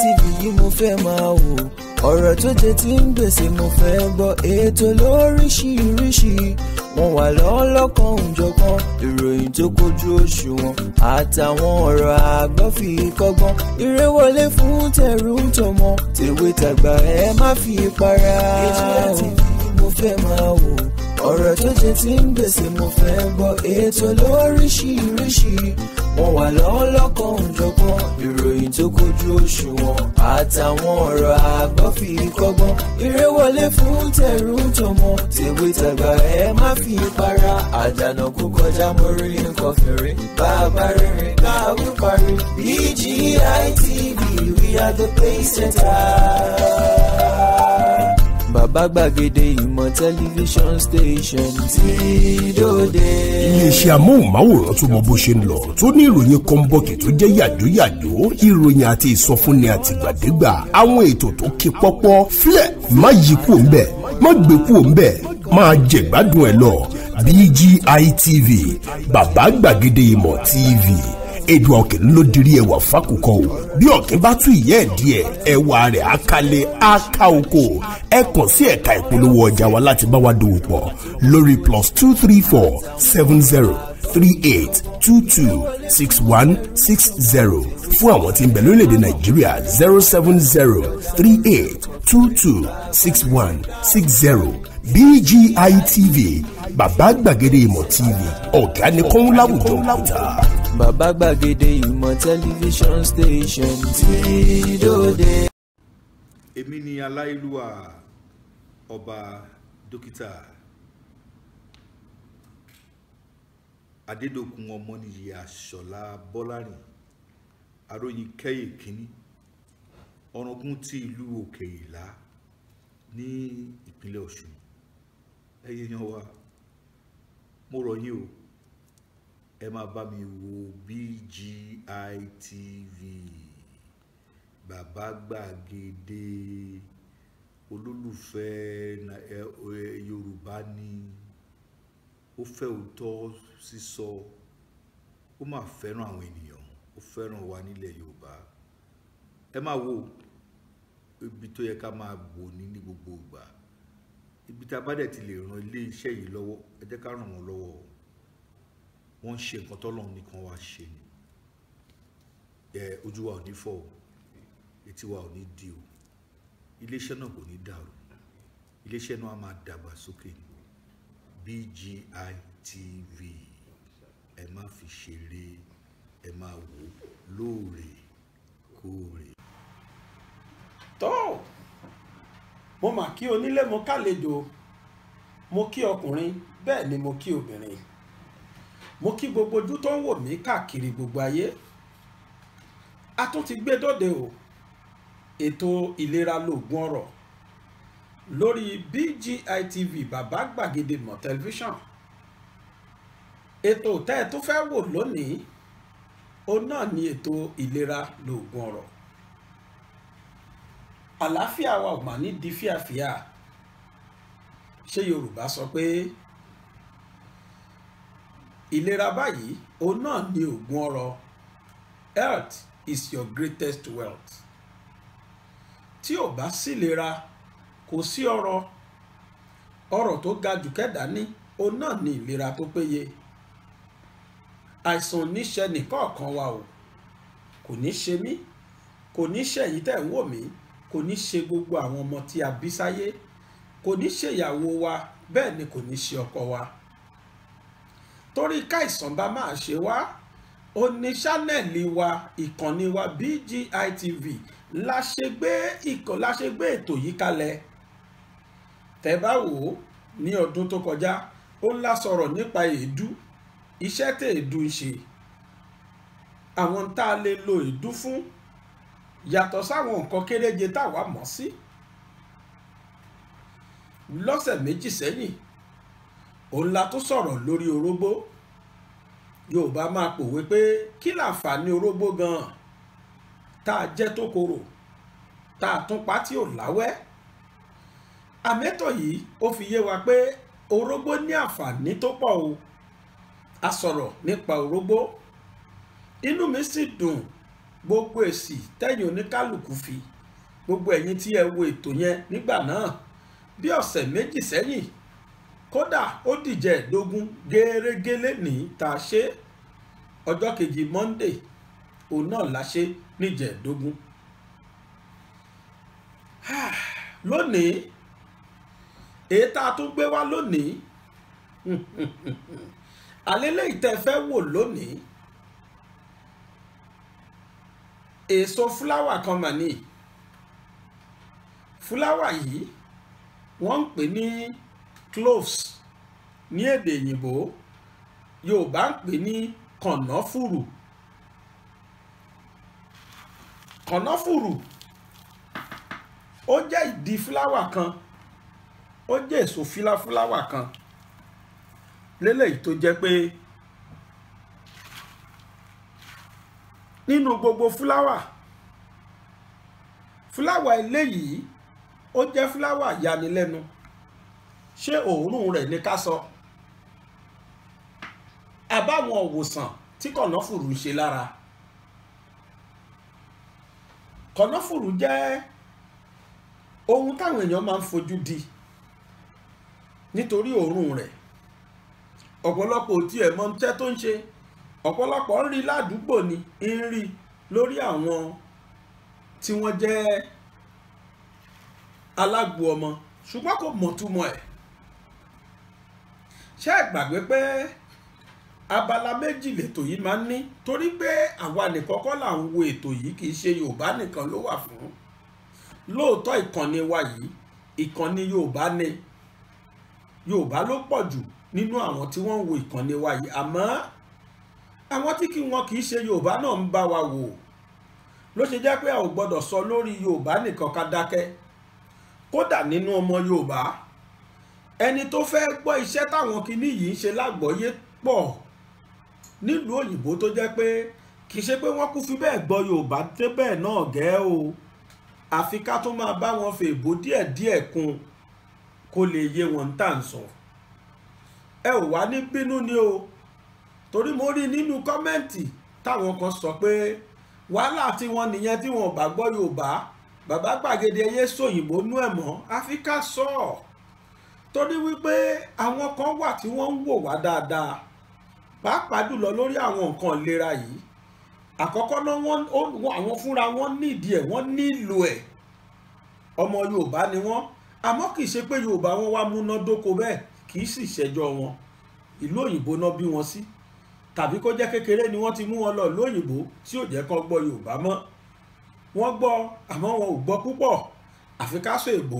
TV yìí mo fẹ́ máa wò, ọ̀rọ̀ tó jẹ tí ń gbèsè mo fẹ́ gbọ́, ètò lóríṣiríṣi wọ́n wà lọ́lọ́kan òjọ̀kan, ìròyìn tó kojú òṣùwọ̀n àtàwọn ọ̀rọ̀ àgbọ́ fi kọ́gbọ́n, eré wọlé fún tẹ̀rù tọmọ tèwe tàgbà ẹ má fi para. Ejìlá TV mo fẹ́ máa wò, ọ̀rọ̀ tó jẹ tí ń gbèsè mo fẹ́ gbọ́, ètò lóríṣiríṣi wọ́n wà lọ́lọ́kan òjọ̀kan, ìròyìn tó kojú òṣùwọ̀n àtàwọn ọ̀rọ̀ àgbọ́ fi kọ́gbọ́n, eré wọlé fún tẹ̀rù tọmọ tèwe tàgbà ẹ má fi para. Àdànà kú kọjá mórí nǹkan fèrè, bàbá rere káwí parí. BGI TV, we are the pace setters. Bàbá gbàgede ìmọ̀ tẹlifíṣọ̀n station tí dòde. Iléeṣẹ́ amóhùnmáwòrán tó mọ bó ṣe ń lọ, tó ní ìròyìn kọ́ńbọ̀kì tó jẹ́ yàjóyàjó, ìròyìn àti ìsọfúnni àtìgbàdégbà, àwọn ètò tó ké pọ́pọ́ flẹ̀ má yí kúò ń bẹ̀, má gbé kúò ń bẹ̀, máa jẹ̀gbádùn ẹ̀ lọ. BGI TV, bàbá gbàgede ìmọ̀ TV. Èdùà Òkè ló dirí ẹwà fákùkọ o, bí ọ̀kín bá tú ìyẹ́ ẹ̀ díẹ̀ ẹwà rẹ̀ àkàlẹ̀ àkà oko. Ẹ kàn sí ẹ̀ka ìpolówó ọjà wa láti bá wa dòwò pọ̀ lórí +234 70 38 22 6160 fún àwọn tí ń bẹ lórílẹ̀‐èdè Nàìjíríà 070 38 22 6160. BGI TV, bàbá gbàgede ìmọ̀ TV, ọ̀gá ni kọ́ń láwùjọ òkúta. Bàbá gbàgede ìmọ̀ tẹlifíṣọ̀n station tí dòde. Èmi ni aláìlúwà ọba dókítà Adédòkun Ọmọnìyí Àṣọlá Bọ́lárìn, aróyin kẹ́yè kínní, ọ̀ràngún ti ìlú Òkè Ìlá ní ìpínlẹ̀ Ọ̀ṣun. Ẹ̀yin yan wa, mo rọ̀ yín o, ẹ máa bá mi wo BGI TV, bàbá gbàgede, olólùfẹ́ Yorùbá ni, ó fẹ́ òótọ́ sísọ, ó máa fẹ́ràn àwọn ènìyàn, ó fẹ́ràn wa nílẹ̀ Yorùbá. Ẹ máa wo ibi tó yẹ ká máa wò ní gbogbo ìgbà, ibi tá a bá dẹ̀ ti lè ran ilé iṣẹ́ yìí lọ́wọ́, ẹ jẹ́ ká ràn wọ́n lọ́wọ́. Wọ́n ń ṣe nǹkan tọ́lọ́run nìkan wá ṣe ni. Ojú wa ò ní fọ́ o, etí wa ò ní di o, iléeṣẹ́ náà kò ní dàrú, iléeṣẹ́ náà á máa dàgbà sókè ni. BGI TV, ẹ má fi ṣeré, ẹ máa wò lóòrèkóòrè. tó mo mà kí onílé mo kálejò, mo kí ọkùnrin bẹ́ẹ̀ ni mo kí obìnrin, mo kí gbogbo ojú tó ń wò mí káàkiri gbogbo ayé. A tún ti gbé dóde o, ètò ìlera lóògùn ọ̀rọ̀ lórí BGI TV, bàbá gbàgede ìmọ̀ tẹlifíṣọ̀n. Ètò tẹ́ ẹ tó fẹ́ wò lónìí, òun náà ni ètò ìlera lóògùn ọ̀rọ̀. Àlàáfíà wa ò mà ní di fíàfíà. Ṣé Yorùbá sọ pé ìlera báyìí òun náà ni òògùn ọrọ̀, health is your greatest wealth. Tí ò bá sí ìlera kò sí ọrọ̀, ọrọ̀ tó ga jù kẹ́dà ní òun náà ni ìlera tó péye. Àìsàn níṣe nìkọ̀ọ̀kan wa o, kò ní ṣe mí, kò ní ṣe èyí tẹ̀ ń wò mí, kò ní ṣe gbogbo àwọn ọmọ tí a bí sáyé, kò ní ṣe ìyàwó wa, bẹ́ẹ̀ ni kò ní ṣe ọkọ wa. Torí káìsàn bá máa ṣe wá, ó ní ṣánẹ́ẹ̀lì wa, ìkànnì wa BGI TV la ṣe gbé ètò yìí kalẹ̀. Tẹ́ bá wò ó ní ọdún tó kọjá, ó ńlá sọ̀rọ̀ nípa èédú, iṣẹ́ tí èédú ń ṣe, àwọn tá a lè lo èédú fún yàtọ̀ sáwọn nǹkan kéréje táwa mọ̀ sí. Lọ́sẹ̀ méjì sẹ́yìn òun la tó sọ̀rọ̀ lórí orógbó. Yorùbá máa pòwe pé kí láǹfààní orógbó gan-an, tá a jẹ́ tó korò, tá a tún pa tí ò láwẹ́. Àmẹ́tọ̀ yìí ó fi yé wa pé orógbó ní àǹfààní tó pọ̀ o. A sọ̀rọ̀ nípa orógbó, inú mi sì dùn gbogbo èsì tẹ́yìn oníkálukú fi, gbogbo ẹ̀yin tí ẹ wo ètò yẹn nígbà náà bí ọ̀sẹ̀ méjì sẹ́yìn, kódà ó dìjẹ́ ẹ̀dógún gẹ́rẹ́gẹ́lẹ́ ní tá a ṣe ọjọ́ kejì Monday òun náà la ṣe níjẹ̀ẹ́dógún. Lónìí èyí tá a tún gbé wá lónìí àlélẹ́ ìtẹ́ fẹ́ wò lónìí èso fúláwà kan mà ní. Fúláwà yìí wọ́n ń pè ní cloves ní èdè òyìnbó, Yorùbá ń pè ní kànáfùrù. Kànáfùrù ó jẹ́ ìdí fúláwà kan, ó jẹ́ èso fúláwà kan lélẹ́yìí tó jẹ́ pé nínú gbogbo fúláwà eléyìí ó jẹ́ fúláwà yanilẹ́nu. Ṣé òórùn rẹ̀ ní ká sọ? Àbáwọn òwòsàn tí kànáfùrù ń ṣe lára. Kànáfùrù jẹ́ ohun táwọn èèyàn máa ń fojú di nítorí òórùn rẹ̀. Ọ̀pọ̀lọpọ̀ tí ẹ̀ mọ̀ tẹ́ tó ń ṣe, ọ̀pọ̀lọpọ̀ ń rí ládùúgbò ni, ń rí lórí àwọn tí wọ́n jẹ́ alágbo ọmọ, ṣùgbọ́n kò mọ̀ túmọ̀ ẹ̀. Ṣé ẹ gbàgbé pé abala méjì lètò yìí máa ń ní, torí pé àwa nìkan kọ́ là ń wo ètò yìí, kì í ṣe Yorùbá nìkan ló wà fún. Lóòótọ́ ìkànnì wa yìí ìkànnì Yorùbá ni, Yorùbá ló pọ̀ jù nínú àwọn tí wọ́n ń wo ìkànnì wa yìí, àmọ́ àwọn tí wọn kì í ṣe Yorùbá náà ń bá wa wò. Ló ṣe jẹ́ pé a ò gbọ́dọ̀ sọ lórí Yorùbá nìkan ká dákẹ́. Kódà nínú ọmọ Yorùbá ẹni tó fẹ́ gbọ́ iṣẹ́ táwọn kinní yìí ń ṣe lágbọ́yé pọ̀ nílùú òyìnbó, tó jẹ́ pé kì í ṣe pé wọ́n kú fi bẹ́ẹ̀ gbọ́ Yorùbá tó bẹ́ẹ̀ náà gẹ́ o, àfi ká tó máa bá wọn fèèbó díẹ̀díẹ̀ kún kó lè yé wọn tá à ń sọ. Ẹ ò wá ní bínú ni o, torí mo rí nínú kọ́mẹ́ǹtì táwọn kan sọ pé wàhálà tí wọ́n nìyẹn tí wọ́n bá gbọ́ Yorùbá, bàbá gbàgede ẹyẹ sòyìnbó nú ẹ̀ mọ́, àfi ká sọ ọ́. Torí wípé àwọn kan wà tí wọ́n ń wò wá dáadáa, pàápàá jùlọ lórí àwọn nǹkan ìlera yìí. Àkọ́kọ́ náà àwọn fúnra wọn nídìí ẹ̀, wọ́n nílò ẹ̀. Ọmọ Yorùbá ni wọ́n, àmọ́ kì í ṣe pé Yorùbá wọn wá múnádóko bẹ́ẹ̀, kì í sì ṣẹjọ́ wọn. Ìlú òyìnbó náà bí wọn sí, tàbí kó jẹ́ kékeré ni wọ́n ti mú wọn lọ ìlú òyìnbó tí ò jẹ́ kán gbọ́ Yorùbá mọ́. Wọ́n gbọ́ àmọ́ wọn ò gbọ́ púpọ̀, àfi ká sọ èbó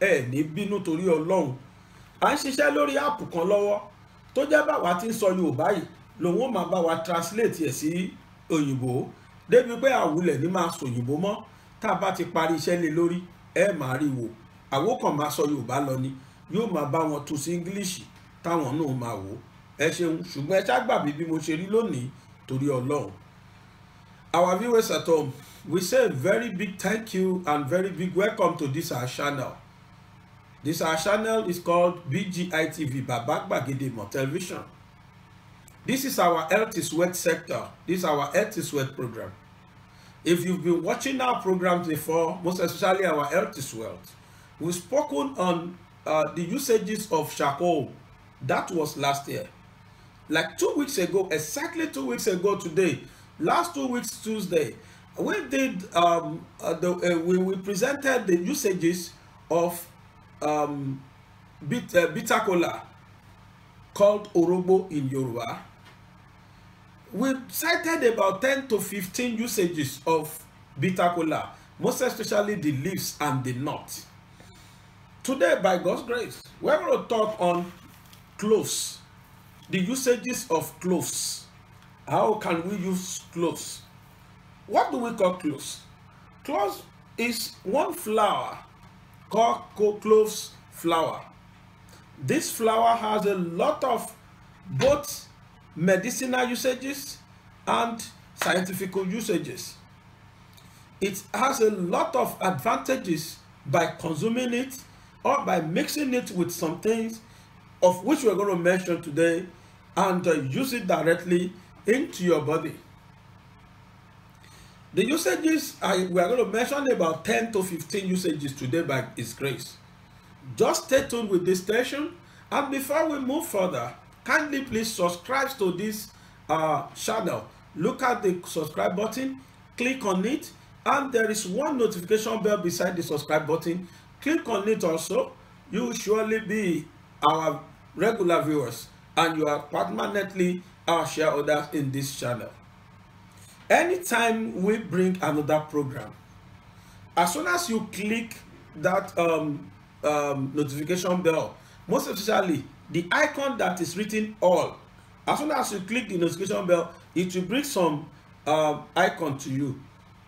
ẹ̀ ní bínú torí Ọlọ́run. À ń ṣiṣẹ́ lórí áàpù kan lọ́wọ́ tó jẹ́ báwa ti ń sọ Yorùbá yìí lòun ó máa bá wa translate ẹ̀ sí òyìnbó, débi pé àwùlẹ̀ ní máa sọ òyìnbó mọ́. Tá a bá ti parí iṣẹ́ lé lórí ẹ máa rí wò, àwo kan máa sọ Yorùbá lọ ni, yóò máa bá wọn tú sí English táwọn náà máa wò. Ẹ ṣeun, ṣùgbọ́n ẹ ṣá gbà mí bí mo ṣe rí lónìí torí Ọlọ́run. Our viewers at home, we say a very big thank you and very big welcome to this our channel. This our channel is called BGI TV, Baba Gbagede Ìmọ̀ Television. This is our Health is Wealth sector. This is our Health is Wealth program. If you've been watching our programs before, most especially our Health is Wealth, we've spoken on the usages of charcoal. That was last year. Like 2 weeks ago, exactly 2 weeks ago today, last 2 weeks Tuesday, we did we presented the usages of bitter kola called Orogbo in Yoruba. We cited about 10 to 15 usages of bitter kola, most especially the leaves and the nut. Today, by God's grace, we're going to talk on cloves, the usages of cloves. How can we use cloves? What do we call cloves? Cloves is one flower called cloves flower. This flower has a lot of both medicinal usages and scientific usages. It has a lot of advantages by consuming it or by mixing it with some things of which we're going to mention today and use it directly into your body. The usages, we are going to mention about 10 to 15 usages today by His grace. Just stay tuned with this station. And before we move further, kindly please subscribe to this channel. Look at the subscribe button, click on it, and there is one notification bell beside the subscribe button. Click on it also. You will surely be our regular viewers, and you are permanently our shareholders in this channel. Anytime we bring another program, as soon as you click that notification bell, most especially the icon that is written all, as soon as you click the notification bell, it will bring some icon to you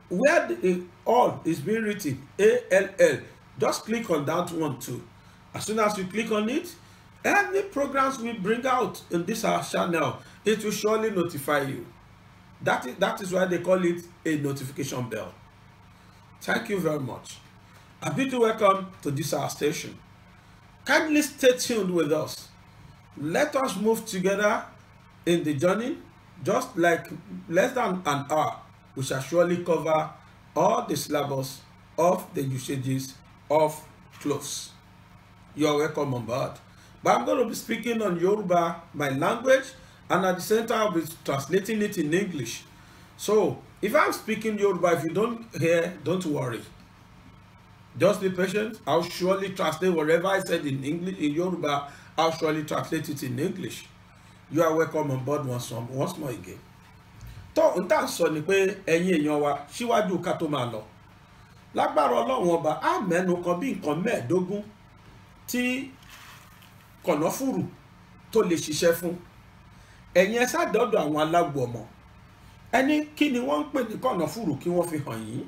where the all is being written, ALL. Just click on that one too. As soon as you click on it, any programs we bring out in this our channel, it will surely notify you. That is why they call it a notification bell. Thank you very much. A big welcome to this our station. Kindly stay tuned with us. Let us move together in the journey. Just like less than an hour, we shall surely cover all the syllabus of the usages of clothes. You are welcome on board. But I'm going to be speaking on Yoruba, my language, and at the same time I'll be translating it in English. So if I'm speaking Yoruba, if you don't hear, don't worry. Just be patient. I'll surely translate whatever I said in English, in Yoruba, I'll surely translate it in English. You are welcome on board once more again. Tó ń tà sọ ni pé ẹ̀yin èèyàn wa síwájú ká tó máa lọ. Lágbára Ọlọ́run ọba á mẹ́nu kan bí nǹkan 15 tí kànáfùrù tó lè ṣiṣẹ́ fún. Ẹ̀yin ẹ sá dọ́dọ̀ àwọn alágbo ọmọ. Ẹni kí ni wọ́n ń pè ní kànáfùrù kí wọ́n fi hàn yín.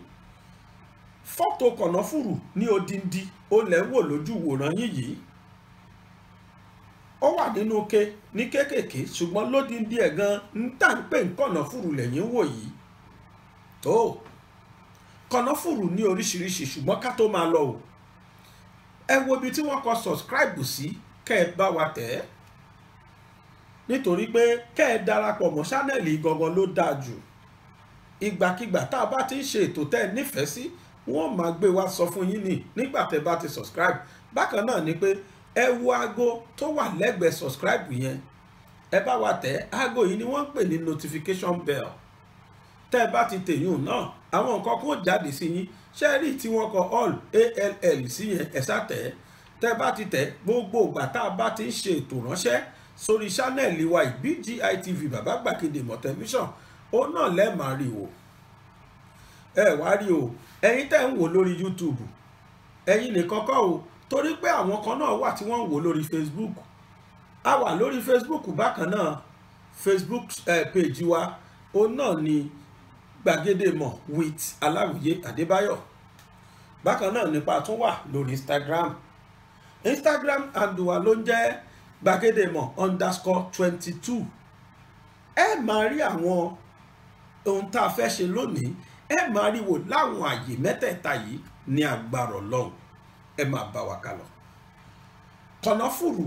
Fọ́tò kànáfùrù ní odindi ó lẹ̀ ń wò lójú wòran yín yìí. Ó wà nínú ke ní kékèké ṣùgbọ́n lódindi ẹ̀ gan ń tà ń pè ní kànáfùrù lẹ́yìn wò yìí. Tó kànáfùrù ní oríṣiríṣi ṣùgbọ́n ká tó máa lọ o. Ẹ wo ibi tí wọ́n kọ subscribe sí kẹ́ ẹ bá wa tẹ̀ ẹ́. Nítorí pé kẹ́ ẹ darapọ̀ mọ́ ṣánẹ́ẹ̀lì gangan ló dáa jù. Ìgbàkigbà tá a bá ti ń ṣe ètò tẹ́ ẹ nífẹ̀ẹ́ sí, wọ́n máa gbé wa sọ fún yín ní nígbà tẹ́ bá ti subscribe. Bákan náà ni pé ẹ wo aago tó wà lẹ́gbẹ̀ẹ́ subscribe yẹn. Ẹ bá wa tẹ̀ aago yìí ni wọ́n ń pè ní notification bell. Tẹ́ ẹ bá ti tèyún náà, àwọn nǹkan kò jáde sí yín. Ṣé rí tí wọ́n kọ all ALL sí yẹn ẹ sá tẹ̀. Tẹ́ ẹ bá ti tẹ̀ gbogbo ìgbà tá a bá ti ń ṣe ètò ránṣẹ́ sórí ṣánẹ́ẹ̀lì wa BGI TV Bàbá Gbàgede Ìmọ̀ Tẹlifíṣàn, ó náà lẹ́ẹ̀ máa rí wò. Ẹ wá rí o, ẹ̀yin tẹ́ ń wò lórí YouTube, ẹ̀yin nìkan kọ́ o, torí pé àwọn kan náà wà tí wọ́n ń wò lórí Facebook. A wà lórí Facebook bákan náà, Facebook page wa, ó náà ni Gbàgede Ìmọ̀ with Aláwìyé Adébáyọ̀. Bákan náà nípa tún wà lórí Instagram handle wa ló ń jẹ́ Gbàgede Ìmọ̀ _22. Ẹ máa rí àwọn ohun tá a fẹ́ ṣe lónìí, ẹ máa rí wò láwọn àyè mẹ́tẹ̀ẹ̀ta yìí ní agbára Ọlọ́run. Ẹ máa bá wa kálọ. Kànáfùrù,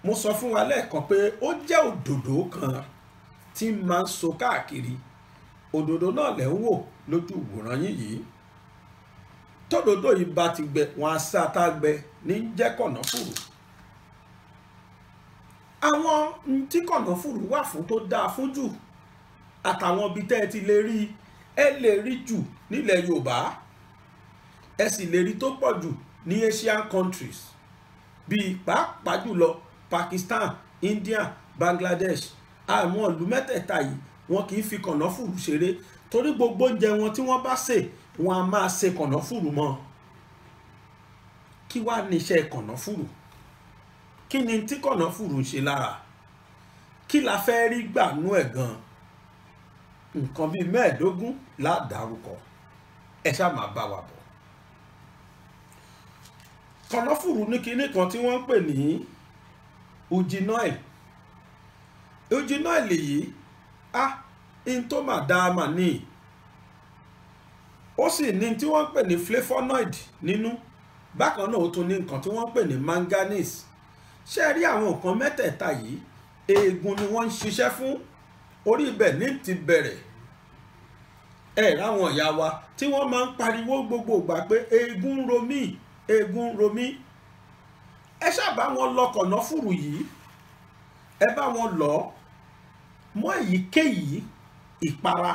mo sọ fún wa lẹ́ẹ̀kan pé ó jẹ́ òdòdó kan tí máa ń so káàkiri. Òdòdó náà lẹ̀ ń wò lójú ìwòran yín yìí. Tódòdó yìí bá ti gbẹ, wọn á sá tá gbẹ ní jẹ́ kànáfùrù. Àwọn tí kànáfùrù wà fún tó dáa fún jù àtàwọn ibi tẹ́ ẹ ti lè rí, ẹ lè rí jù nílẹ̀ Yorùbá, ẹ sì lè rí tó pọ̀ jù ní Asian countries bíi pàápàá jùlọ Pakistan, India, Bangladesh. Àwọn ìlú mẹ́tẹ̀ẹ̀ta yìí wọn kì í fi kànáfùrù ṣeré torí gbogbo oúnjẹ wọn tí wọ́n bá sè wọn a máa ṣe kànáfùrù mọ́. Kí wá ní iṣẹ́ kànáfùrù? Kí ni tí kànáfùrù ń ṣe lára? Kí la fẹ́ rí gbà nú ẹ̀ gan? Nǹkan bíi 15 ládàrúkọ. Ẹ ṣáà máa bá wa bọ̀. Kànáfùrù ní kinní kan tí wọ́n ń pè ní uginoil. Uginoil yìí in tó máa dáa mà ní. Ó sì ní tí wọ́n ń pè ní flavonoid nínú. Bákan náà ó tún ní nǹkan tí wọ́n ń pè ní manganese. Ṣé rí àwọn nǹkan mẹ́tẹ̀ẹ̀ta yìí, eegun ni wọ́n ń ṣiṣẹ́ fún. Orí ibẹ̀ ní ti bẹ̀rẹ̀. ráwọn ìyá wa tí wọ́n máa ń pariwo gbogbo ìgbà pé eegun ń ro mí, eegun ń ro mí. Ẹ ṣáàbà wọn lọ kànáfùrù yìí, ẹ bá wọn lọ mọ́ èyíkéyìí ìpara,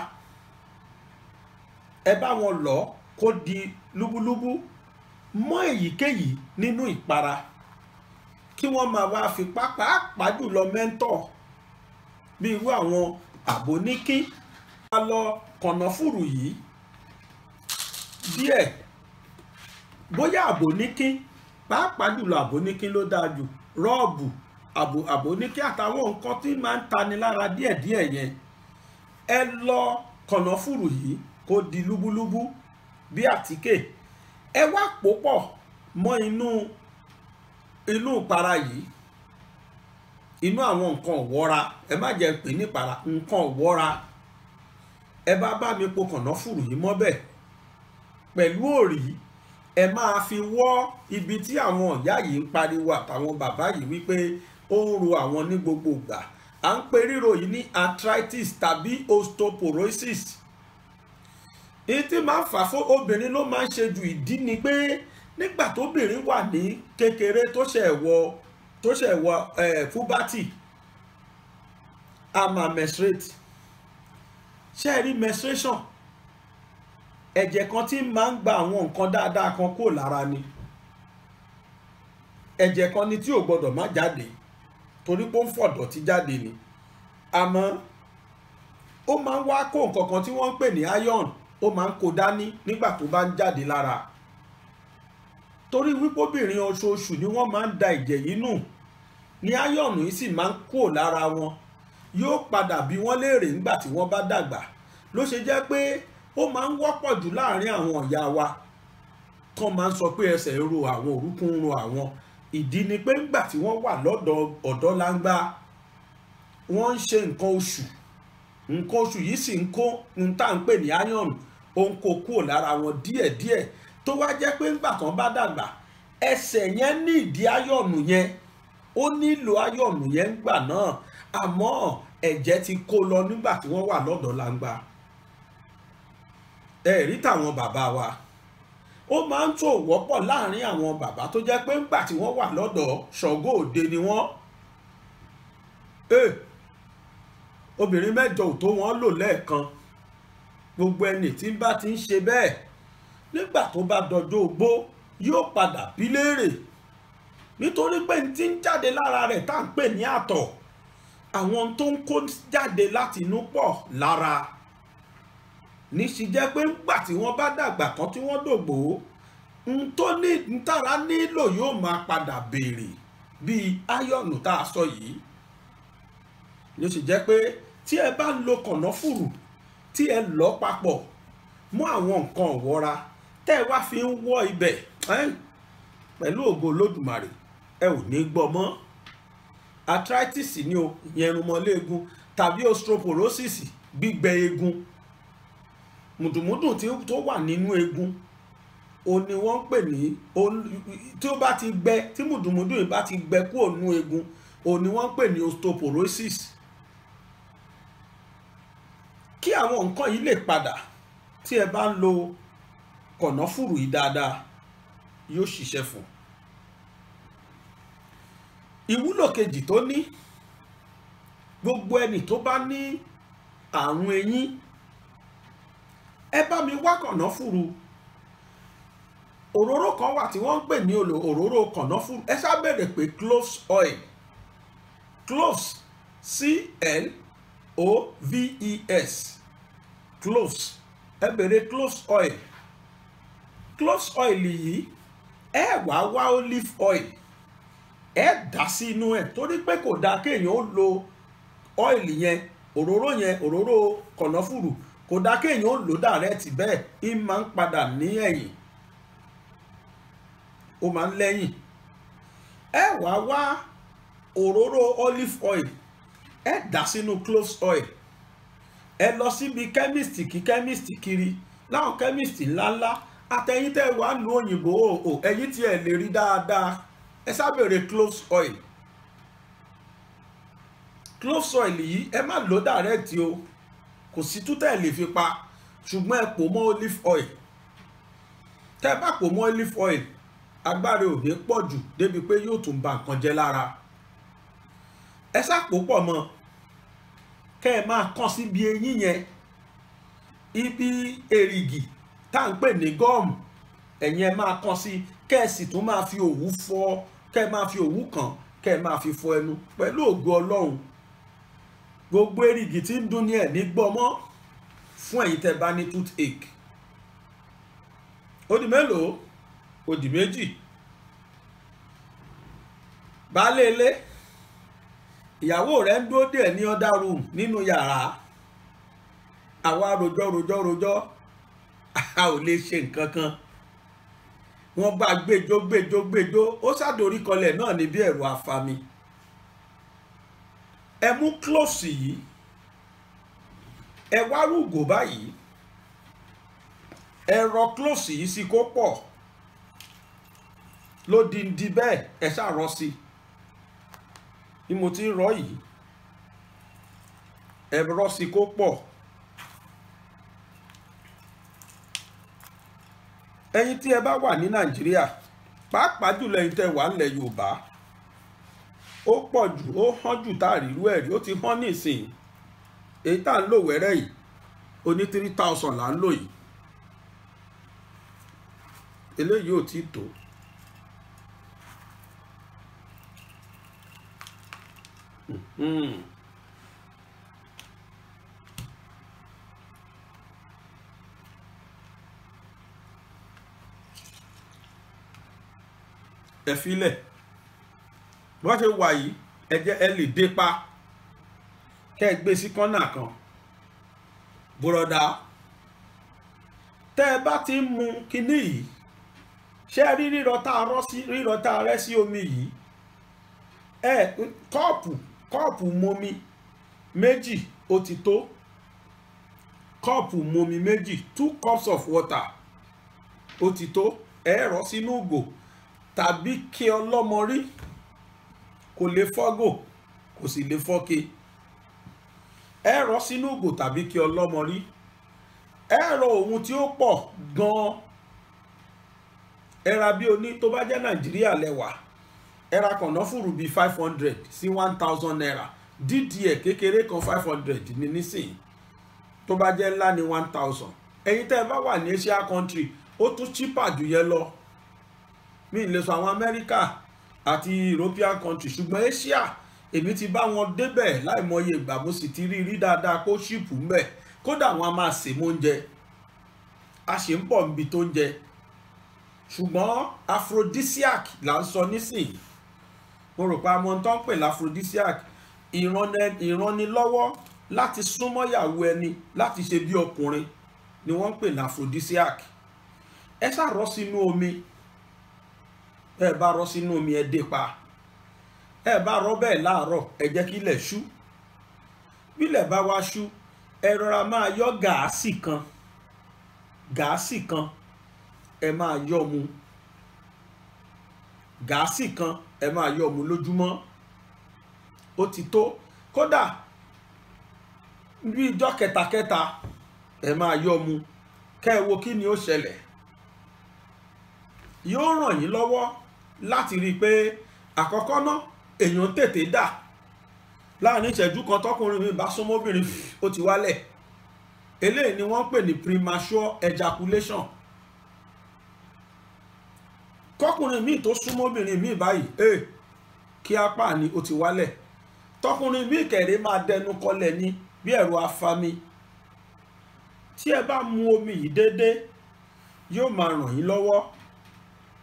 ẹ bá wọn lọ kó di lúbúlúbú mọ́ èyíkéyìí nínú ìpara, kí wọ́n máa wá fi pàápàá jùlọ mẹ́ńtọ̀ bí irú àwọn àbóníkí. A lọ kànáfùrù yìí díẹ̀, bóyá àbóníkí, pàápàá jùlọ àbóníkí ló dáa jù, rọ́ọ̀bù àbóníkí àtàwọn nǹkan tí máa ń tani lára díẹ̀díẹ̀ yẹn. Ẹ lọ kànáfùrù yìí kó di lúbúlúbú bí àtíkè, ẹ wá pò pọ̀ mọ́ inú ìpara yìí, inú àwọn nǹkan ọ̀wọ́ra, ẹ má jẹ́ pè ní ìpara, nǹkan ọ̀wọ́ra. Ẹ bá mi po kànáfùrù yìí mọ́bẹ̀ pẹ̀lú òrí, ẹ máa fi wọ́ ibi tí àwọn ìyá yìí ń pariwo àtàwọn bàbá yìí wípé ó ń ro àwọn ní gbogbo ìgbà. À ń pe ríro yìí ní arthritis tàbí osteoporosis. Èyí tí máa ń fà fún obìnrin ló máa ń ṣe jù. Ìdí ni pé nígbà tóbìnrin wà ní kékeré tó ṣẹ̀ wọ puberty, a máa menstruate. Ṣé ẹ rí menstruation? Ẹ̀jẹ̀ kan tí máa ń gba àwọn nǹkan dáadáa kan kó lára ni. Ẹ̀jẹ̀ kan ni tí ò gbọdọ̀ má jáde torí pé ó ń fọ̀dọ̀tí jáde ni. Àmọ́ ó máa ń wá kó nǹkan kan tí wọ́n ń pè ní iron, ó máa ń kó dání nígbà tó bá ń jáde lára. Torí wípé obìnrin oṣooṣù ni wọ́n máa ń da ẹ̀jẹ̀ yìí nù, ní iron yìí sì máa ń kó lára wọn. Yóò padà bí wọ́n léèrè nígbà tí wọ́n bá dàgbà. Ló ṣe jẹ́ pé ó máa ń wọ́pọ̀ jù láàrin àwọn ìyá wa tó máa ń sọ pé ẹsẹ̀ ń ro àwọn, orúnkún ń ro àwọn. Ìdí ni pé nígbà tí wọ́n wà lọ́dọ̀ ọ̀dọ́langba, wọ́n ń ṣe nǹkan oṣù, nǹkan oṣù yìí sì ń kó ń tà ń pè ní iron, ó ń kó kúrò lára wọn díẹ̀díẹ̀, tó wá jẹ́ pé nígbà tán bá dàgbà, ẹsẹ̀ yẹn ní ìdí iron yẹn, ó nílò iron yẹn ńgbà náà, àmọ́ ẹ̀jẹ̀ ti kó lọ nígbà tí wọ́n wà lọ́dọ̀langba. Ẹ̀rí tàwọn bàbá wa, ó máa ń tó wọ́pọ̀ láàrin àwọn bàbá tó jẹ́ pé ńgbà tí wọ́n wà lọ́dọ̀ Ṣàngó Òde ni wọ́n. Obìnrin mẹ́jọ ò tó wọ́n lò lẹ́ẹ̀kan. Gbogbo ẹni tí bá ti ń ṣe bẹ́ẹ̀, nígbà tó bá dọjọ́ ogbó yóò padà bí léèrè, nítorí pé n ti ń jáde lára rẹ̀ tá à ń pè ní àtọ̀, àwọn tó ń kó jáde láti inú pọ̀ lára. Níṣì jẹ́ pé ńgbà tí wọ́n bá dàgbà tán tí wọ́n dògbò, n tára nílò yóò máa padà béèrè bíi áyọ̀nù tá a sọ yìí. Ló sì jẹ́ pé tí ẹ bá ń lo kànáfùrù, tí ẹ lọ papọ̀ mú àwọn nǹkan ọ̀wọ́ra, tẹ́ ẹ wá fi ń wọ́ ibẹ̀, pẹ̀lú ògo Olódùmarè, ẹ ò ní gbọ́ mọ́. Arthritis ni o, ìyẹnrúmọléegun, tàbí osteoporosis, gbígbẹ eegun, mùdùmùdù tó wà nínú eegun, o ni wọ́n ń pè ní, tí ó bá ti gbẹ, tí mùdùmùdù yìí bá ti gbẹ kúrò nínú eegun, o ni wọ́n ń pè ní osteoporosis. Kí àwọn nǹkan yìí lè padà, tí ẹ bá ń lo kànáfùrù yìí dáadáa, yóò ṣiṣẹ́ fún. Ìwúlò kejì tó ní, gbogbo ẹni tó bá ní àrùn eyín, ẹ bá mi wá kànáfùrù. Òróró kan wà tí wọ́n ń pè ní òróró kànáfùrù. Ẹ ṣá bẹ̀rẹ̀ pé cloves oil, cloves, C-L-O-V-E-S, cloves. Ẹ bẹ̀rẹ̀ cloves oil. Cloves oil yìí, ẹ wá olive oil, ẹ dà sí inú ẹ̀, torí pé kò dáa kéèyàn ó lo oil yẹn, òróró kànáfùrù, kò dáa kéèyàn ó lò dàrẹ́tì bẹ́ẹ̀, í máa ń padà ní ẹ̀yìn, ó máa ń lẹ́yìn. Ẹ wá òróró olive oil, ẹ dà sínú cloves oil. Ẹ lọ síbi chemist kí chemist kiri, láwọn chemist ńláńlá, àtẹ̀yìn tẹ́ wà nù òyìnbó, ẹ̀yìn tí ẹ lè rí dáadáa, ẹ sábẹ̀rẹ̀ cloves oil. Cloves oil yìí ẹ má lò dàrẹ́tì o, kò sí tútẹ̀ lè fi pa. ṣùgbọ́n ẹ pò mọ́ olive oil. Tẹ́ bá pò mọ́ olive oil agbára ò ní pọ̀ jù débi pé yóò tún ba nǹkan jẹ́ lára. Ẹ ṣàpò pọ̀ mọ́ kẹ́ ẹ máa kàn síbi eyín yẹn, ibi èrìgì tá à ń pè ní gọ́ọ̀mù, ẹ̀yin ẹ máa kàn sí, kẹ́ ẹ sì tún máa fi òwú fọ, kẹ́ ẹ máa fi òwú kàn, kẹ́ ẹ máa fi fọ ẹnu. Pẹ̀lú ògo Ọlọ́run gbogbo èrìgì tí ń dún ní ẹ̀ ní gbọ́mọ́ fún ẹ̀yin tẹ́ bá ní toothache. Ó di mélòó? Ó di méjì. Baálé ilé, ìyàwó rẹ̀ ń dúró dè ní other room nínú yàrá, àwa rojọ́ a ò lè ṣe nǹkan kan. Wọ́n bá gbèjó ó ṣàdórí kọlẹ̀ náà ní bí ẹ̀rù afami. Ẹ mú cloves yìí, ẹ wá rúgò báyìí, ẹ rọ cloves yìí sí kó pọ̀ lódindi bẹ́ẹ̀, ẹ ṣàrọ sí bí mo ti ń rọ yìí, ẹ rọ sí kó pọ̀. Ẹ̀yin tí ẹ bá wà ní Nàìjíríà, pàápàá jùlọ ẹ̀yin tẹ́ wà nílẹ̀ Yorùbá, ó pọ̀ jù, ó hán jù tá àrírú ẹ̀rí, ó ti hán nísìnyí. Èyí tá à ń lò wẹ́rẹ́ yìí, oní 3000 là ń lò yìí. Eléyìí ò tí tó. Ẹ filẹ̀ wọ́n ṣe wà yìí, ẹ jẹ́ ẹ lè dé pa kẹ́ ẹ gbé sí kọ́nà kan. Bùrọ̀dá, tẹ́ ẹ bá ti ń mu kinní yìí, ṣé rí rírọ tá a rẹ́ sí omi yìí, ẹ kọ́ọ̀pù momi méjì ó ti tó. Kọ́ọ̀pù momi méjì, 2 cups of water ó ti tó. Ẹ rọ sínú ògò tàbí kí ọlọ́mọ rí, kò lè fọ́gò kò sì lè fọ́ke. Ẹ rọ sínú ògò tàbí kí ọlọ́mọ rí. Ẹ rọ ohun tí ó pọ̀ gan-an. Ẹ ra bí oní tó bá jẹ́ Nàìjíríà lẹ́wà, ẹ ra kànáfùrù bíi 500 sí 1000 naira. dídì ẹ̀ kékeré kan 500 ní nísìnyí, tó bá jẹ́ ńlá ní 1000. Ẹ̀yin tẹ́ ẹ bá wà ní Asia country, ó tún cheaper jù yẹn lọ. Mi lè sọ àwọn Amẹ́ríkà àti European country, ṣùgbọ́n Asia èmi ti bá wọn débẹ̀ láìmọye ìgbà, mo sì ti rí dáadáa kó ṣìpù ń bẹ̀. Kódà wọn a máa sè mọ́ oúnjẹ, a ṣe ń pọ̀ níbi tó ń jẹ. Ṣùgbọ́n aphrodisiac là ń sọ nísìnyí. Mo rò pé a mọ ohun tó ń pè láphrodisiac, ìrànilọ́wọ́ láti súnmọ́ ìyàwó ẹni láti ṣe bí ọkùnrin ni wọ́n ń pè láphrodisiac. Ẹ ṣàrọ́ sínú omi, ẹ bá rọ sínú omi, ẹ dé pa. Ẹ bá rọ bẹ́ẹ̀ láàárọ̀, ẹ jẹ́ kí ilẹ̀ ṣú. Bí ilẹ̀ bá wá ṣú, ẹ rọra máa yọ gáàsì kan, ẹ máa yọ mu. Gáàsì kan ẹ máa yọ mu lójúmọ́. Ó ti tó. Kódà bí ijọ́ kẹta ẹ máa yọ mu, kẹ́ ẹ wo kí ni ó ṣẹlẹ̀. Yóò ràn yín lọ́wọ́ láti rí i pé àkọ́kọ́ náà èèyàn tètè dà. Láàrin ìṣẹ́jú kan tọkùnrin mi bá súnmọ́ obìnrin, ó ti wálẹ̀. Eléyìí ni wọ́n pè ní premature ejaculation. Kọkùnrin míì tó súnmọ́ obìnrin míì báyìí, kí apá ni ó ti wálẹ̀. Tọkùnrin míì kẹ̀rẹ́ máa dẹnu kọlẹ̀ ní bí ẹ̀rù afami. Tí ẹ bá mu omi yìí déédéé, yóò máa ràn yín lọ́wọ́.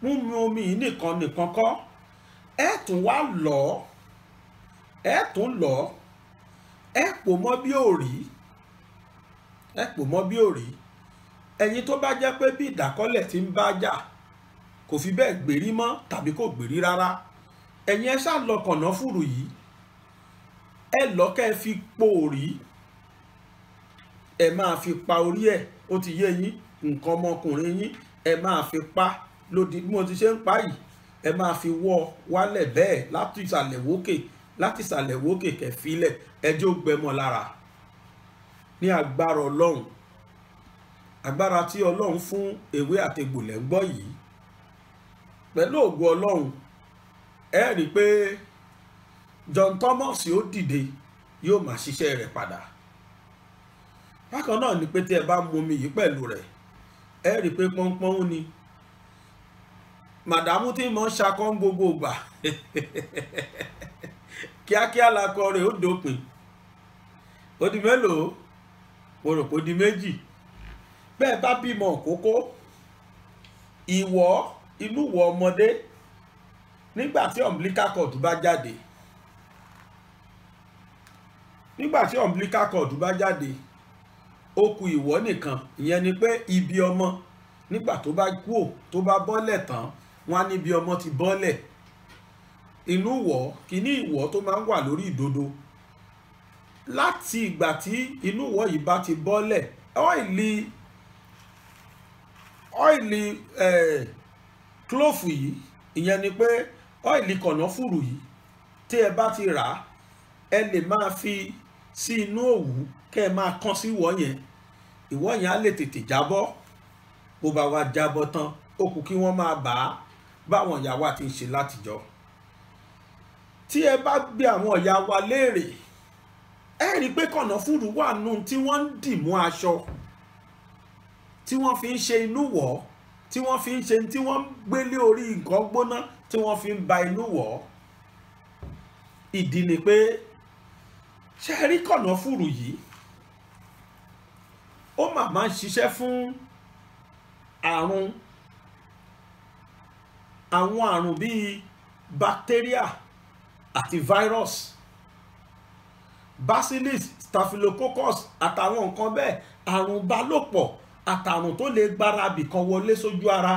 Mímu omi yìí nìkan kọ́, ẹ tún wá lọ̀, ẹ pò mọ́ bí òrí, ẹ̀yin tó bá jẹ́ pé bí ìdákọ́lẹ̀ ti ń bá jà kò fi bẹ́ẹ̀ gbèrí mọ́ tàbí kò gbèrí rárá, ẹ̀yin ẹ ṣá lọ kànáfùrù yìí, ẹ lọ kẹ́ ẹ fi po òrí, ẹ máa fi pa orí ẹ̀. Ó ti yé yín, nǹkan ọmọkùnrin yín ẹ máa fi pa lòdì bí mo ti ṣe ń pa yìí. Ẹ máa fi wọ́ wálẹ̀ bẹ́ẹ̀ láti ìsàlẹ̀ wókè kẹfílẹ̀, ẹjọ́ gbẹmọ lára. Ní agbára Ọlọ́run agbára tí ọlọ́run fún ewé àtegbò lẹ́ ń gbọ́ yìí, pẹ̀lú ògo ọlọ́run ẹ rí i pé John Thomas ó dìde yóò máa ṣiṣẹ́ rẹ̀ padà. Bákan náà ni pé tí ẹ bá mu omi yìí pẹ̀lú rẹ̀ ẹ rí i pé pọ́npọ́n ni màdàmú tí mo ń ṣakọ́ gbogbo ìgbà kíákíá lakọ rẹ̀ ó dópin. Ó di mélòó? Mo rò pé ó di méjì. Bẹ́ẹ̀ bá bímọ òkókó ìwọ̀ inú wọ ọmọdé nígbà tí umbilical cord bá jáde, ó kù ìwọ̀ nìkan. Ìyẹn ni pé ibi ọmọ nígbà tó bá kú tó bá bọ́lẹ̀ tán wọ́n á níbi ọmọ ti bọ́lẹ̀. Inú wọ̀ kíní ìwọ̀ tó máa ń wà lórí ìdodo, láti ìgbà tí inú wọ̀ yìí bá ti bọ́lẹ̀ ọ́ìlì clove yìí, ìyẹn ni pé ọ́ìlì kànáfùrù yìí tí ẹ bá ti rà á ẹ lè máa fi sí inú òwú kẹ́ ẹ máa kán sí ìwọ̀ yẹn. Ìwọ̀ yẹn á lè tètè jábọ́. Bó bá wá jábọ́ tán ó kù kí wọ́n máa bà á báwọn ìyá wa ti ń ṣe látijọ́. Tí ẹ bá gbé àwọn ìyá wa léèrè ẹ rí i pé kànáfùrù wà nù tí wọ́n ń dì mú aṣọ, tí wọ́n fi ń ṣe inú wọ̀, tí wọ́n fi ń ṣe tí wọ́n ń gbélé orí nǹkan gbóná tí wọ́n fi ń ba inú wọ̀. Ìdí ni pé ṣe rí kànáfùrù yìí ó máa ń ṣiṣẹ́ fún àwọn àrùn bíi bacteria àti virus, bacillus, staphylococcus àtàwọn nǹkan bẹ́ẹ̀, àrùn bálòpọ̀ àtàrùn tó lè gbára bìkan wọlé sójú ara.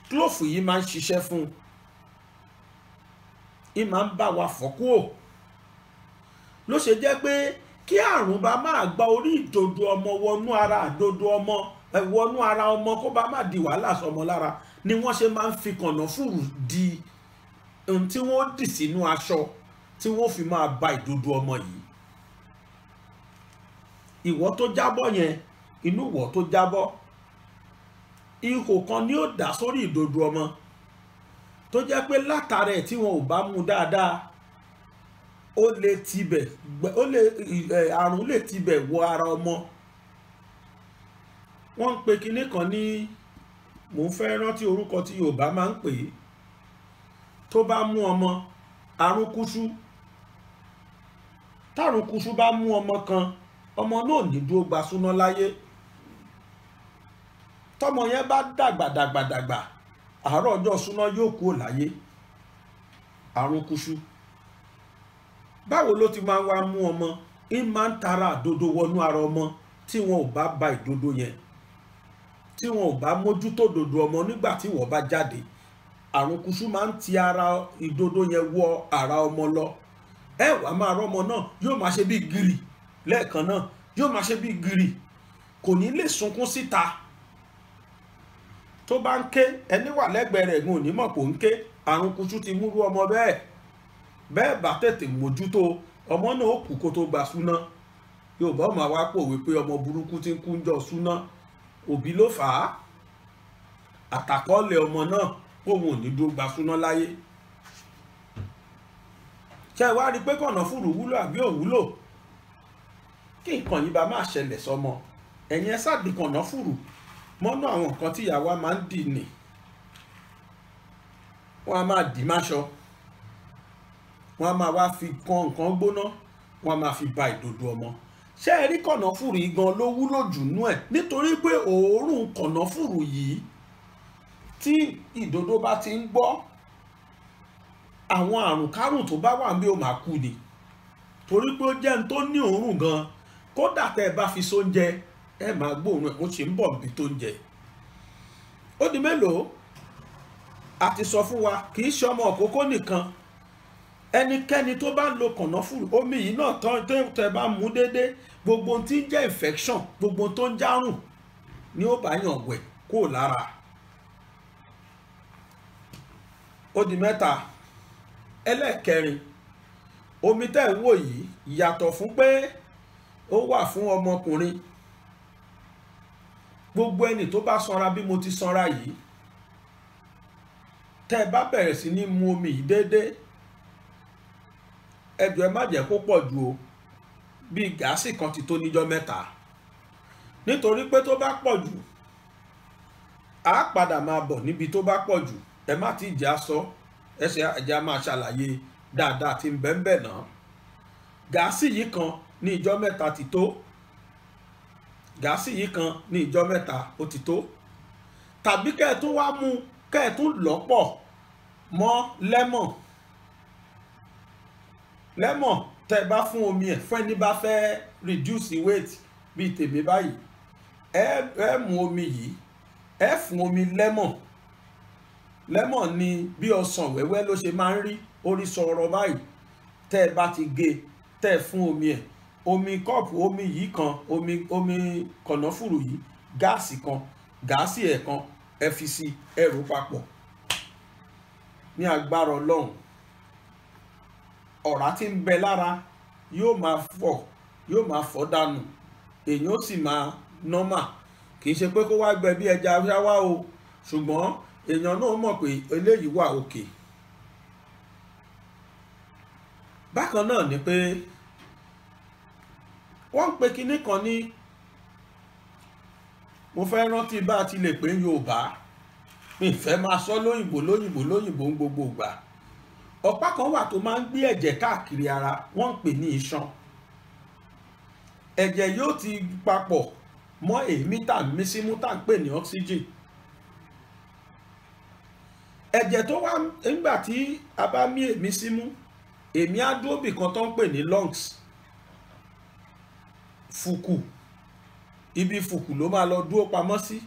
Clove yìí máa ń ṣiṣẹ́ fún un, ìmọ̀ ń bá wa fọ́ kúrò. Ló ṣe jẹ́ pé kí àrùn bá máa gba orí ìdodo ọmọ wọnú ara àdodo ọmọ wọnú ara ọmọ kó bá má di wàhálà sọmọ lára ni wọ́n ṣe máa ń fi kànáfùrù di ohun tí wọ́n dì sínú aṣọ tí wọ́n fi máa ba ìdodo ọmọ yìí. Ìwọ̀ tó jábọ́ yẹn, inú ìwọ̀ tó jábọ́, ihò kan ni ó dà sórí ìdodo ọmọ tó jẹ́ pé látara ẹ̀ tí wọn ò bá mú dáadáa àrùn lè tibẹ̀ wọ ara ọmọ. Wọ́n ń pe kinní kan ní, mò ń fẹ́ rántí orúkọ tí Yorùbá máa ń pè é, tó bá mú ọmọ arúnkúṣú. Tárùnkúṣú bá mú ọmọ kan, ọmọ náà ní dúró gba súná láyé. Tọ́mọ yẹn bá dàgbà àárọ̀ ọjọ́ súná yóò kúrò láyé. Arúnkúṣú báwo ló ti máa wá mú ọmọ? ń máa ń tara àdodo wọnú ara ọmọ tí wọn ò bá ba ìdodo yẹn, tí wọn ò bá mójútó dodo ọmọ nígbà tí wọ́n bá jáde. Arúnkúṣú máa ń ti ara ìdodo yẹn wọ ara ọmọ lọ. Ẹ wàá máa rọ́mọ náà yóò máa ṣe bí gìrì lẹ́ẹ̀kan náà, yóò máa ṣe bí gìrì, kò ní lè sunkún síta. Tó bá ń ké ẹni wà lẹ́gbẹ̀ẹ́ rẹ̀ gùn onímọ̀ kò ń ké. Arúnkúṣú ti múrú ọmọ bẹ́ẹ̀ bá tètè mójútó ọmọ náà ó kú kó tó gba súná. Yorùbá máa wá pòwe pé ọmọ burúkú ti ń kú ń jọ súná, òbí ló fà á. Àtàkọ́lẹ̀ ọmọ náà òun ò ní dúró gba súná láyé. Ṣé wá rí pé kànáfùrù wúlò àbí ò wúlò? Kí nǹkan yìí bá máa ṣẹlẹ̀ sọmọ, ẹ̀yin ẹ sáà di kànáfùrù mọ́nú àwọn nǹkan tí ìyá wa máa ń dì ní. Wọ́n á máa dì máṣọ, wọ́n á máa wá fi kan nǹkan gbóná, wọ́n á máa fi ba ìdodo ọmọ. Ṣé ẹ rí kànáfùrù yìí gan ló wúlò jù nú ẹ̀? Nítorí pé òórùn kànáfùrù yìí tí ìdodo bá ti ń gbọ́, àwọn àrùn kárùn tó bá wà níbí ó máa kú ni. Torí pé ó jẹ́ n tó ní òórùn gan, kódà tẹ́ ẹ bá fi sóúnjẹ ẹ máa gbóòórùn ẹ̀, ó ṣe ń bọ̀ níbi tó ń jẹ. Ó di mélòó? A ti sọ fún wa kì í ṣe ọmọ òkókó nìkan, ẹnikẹ́ni tó bá lo kànáfùrù, omi yìí náà tẹ́ bá mú dédé, gbogbo tí ń jẹ́ infection, gbogbo tó ń járùn ni ó bá yàn wẹ̀ kó lára. Ó di mẹ́ta. Ẹlẹ́ẹ̀kẹrin, omi tẹ́ ń wò yìí yàtọ̀ fún pé ó wà fún ọmọkùnrin gbogbo ẹni tó bá sanra bí mo ti sanra yìí, tẹ́ ẹ bá bẹ̀rẹ̀ sí ní mu omi yìí déédéé, ẹ jọ̀ọ́ ẹ má jẹ́ kó pọ̀ jù o, bíi gáàsì kan ti tó níjọ́ mẹ́ta, nítorí pé tó bá pọ̀ jù á padà máa bọ̀ níbi tó bá pọ̀ jù. Ẹ má ti jà sọ, ẹsẹ̀ ẹja máa ṣàlàyé dáadáa tí ń bẹ́ẹ̀ náà. Gáàsì yìí kan ní ìjọ́ mẹ́ta ti tó, gáàsì yìí kan ní ìjọ́ mẹ́ta ó ti tó. Tàbí kẹ́ ẹ tún wá mú, kẹ́ ẹ tún lọ́pọ̀ mọ́ lẹ́mọ̀n. Lẹ́mọ̀n tẹ́ ẹ bá fún omi ẹ̀ fún ẹni bá fẹ́ reduce weight bíi tèmi báyìí, ẹ mú omi yìí, ẹ fún omi lẹ́mọ̀n. Lẹ́mọ̀n ni bí ọsàn wẹ́wẹ́ ló ṣe máa ń rí, orí sọ̀rọ̀ báyìí. Tẹ́ ẹ bá ti gé, tẹ́ ẹ fún omi ẹ̀, omi kọ́ọ̀pù omi yìí kan, omi kànáfùrù yìí, gáàsì kan, gáàsì ẹ̀ kan, ẹ fi sí, ẹ rò papọ̀. Ní agbára Ọlọ́run, ọ̀rá tí ń bẹ lára yóò máa fọ́ dànù, èyàn ó sì máa nọ́mà. Kì í ṣe pé kó wá gbẹ bí ẹja wá o, ṣùgbọ́n èèyàn náà mọ̀ pé eléyìí wà òkè. Bákan náà ni pé wọ́n ń pe kinní kan ní, mo fẹ́ rántí bá a ti lè pè Yorùbá, mi fẹ́ máa sọ lóyìnbó ń gbogbo ìgbà. Ọ̀pá kan wà tó máa ń gbé ẹ̀jẹ̀ káàkiri ara, wọ́n ń pè ní iṣan. Ẹ̀jẹ̀ yóò ti papọ̀ mọ́ èémí tá ń mí símú tá ń pè ní oxygen. Ẹ̀jẹ̀ tó wá nígbà tí a bá mí èémí símú, èémí á dúró bì kan tó ń pè ní lungs, fùkù, ibi fùkù ló máa lọ dúró pamọ́ sí.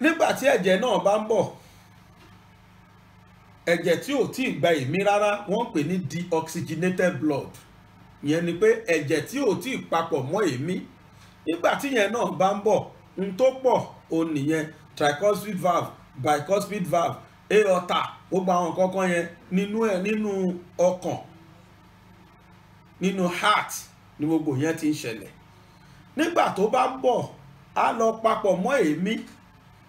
Nígbà tí ẹ̀jẹ̀ náà bá ń bọ̀, ẹ̀jẹ̀ tí ò tí ì gba èémí rárá, wọ́n ń pè ní deoxygenated blood. Ìyẹn ni pé ẹ̀jẹ̀ tí ò tí ì papọ̀ mọ́ èémí, nígbà tí yẹn náà bá ń bọ̀, n tó pọ̀ òun nìyẹn, tricuspid valve, bicuspid valve, aorta, gbogbo àwọn kankan yẹn nínú ọkàn, nínú heart ni gbogbo yẹn ti ń ṣẹlẹ̀. Nígbà tó bá ń bọ̀, á lọ papọ̀ mọ́ èémí,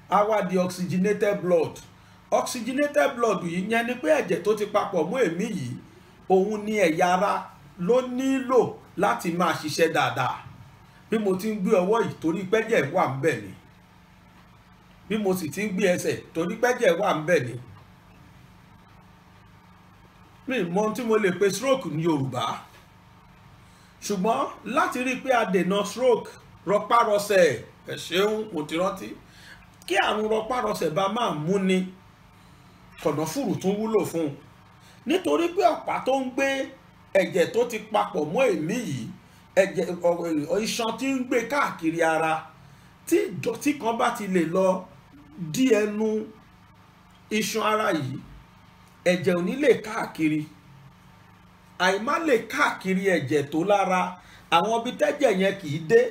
á wá di oxygenated blood. Oxygenated blood yìí yẹn ni pé ẹ̀jẹ̀ tó ti papọ̀ mọ́ èémí yìí, òun ni ẹ̀yà ara ló nílò láti máa ṣiṣẹ́ dáadáa. Bí mo ti ń gbé ọwọ́ yìí torí pẹ́jẹ̀ wà ń bẹ̀ ni, bí mo sì ti ń gbé ẹsẹ̀ torí pẹ́jẹ̀ wà ń bẹ̀ ni. Mi mọ tí mo lè pe stroke ní Yorùbá, ṣùgbọ́n láti rí i pé a dènà stroke, rọpárọsẹ̀, ẹ ṣeun mo ti rántí, kí àrùn rọpárọsẹ̀ bá máa mú ni, kànáfùrù tún wúlò fún un. Nítorí pé ọ̀pá tó ń gbé ẹ̀jẹ̀ tó ti papọ̀ mọ́ èémí yìí, ẹ̀jẹ̀ iṣan tí ń gbé káàkiri ara, tí ìdọ̀tí kan bá ti lè lọ dí ẹnu iṣan ara yìí, ẹ̀jẹ̀ ò ní lè káàkiri. Àìmá lè káàkiri ẹ̀jẹ̀ tó lára, àwọn ibi tẹ́jẹ̀ yẹn kì í dé,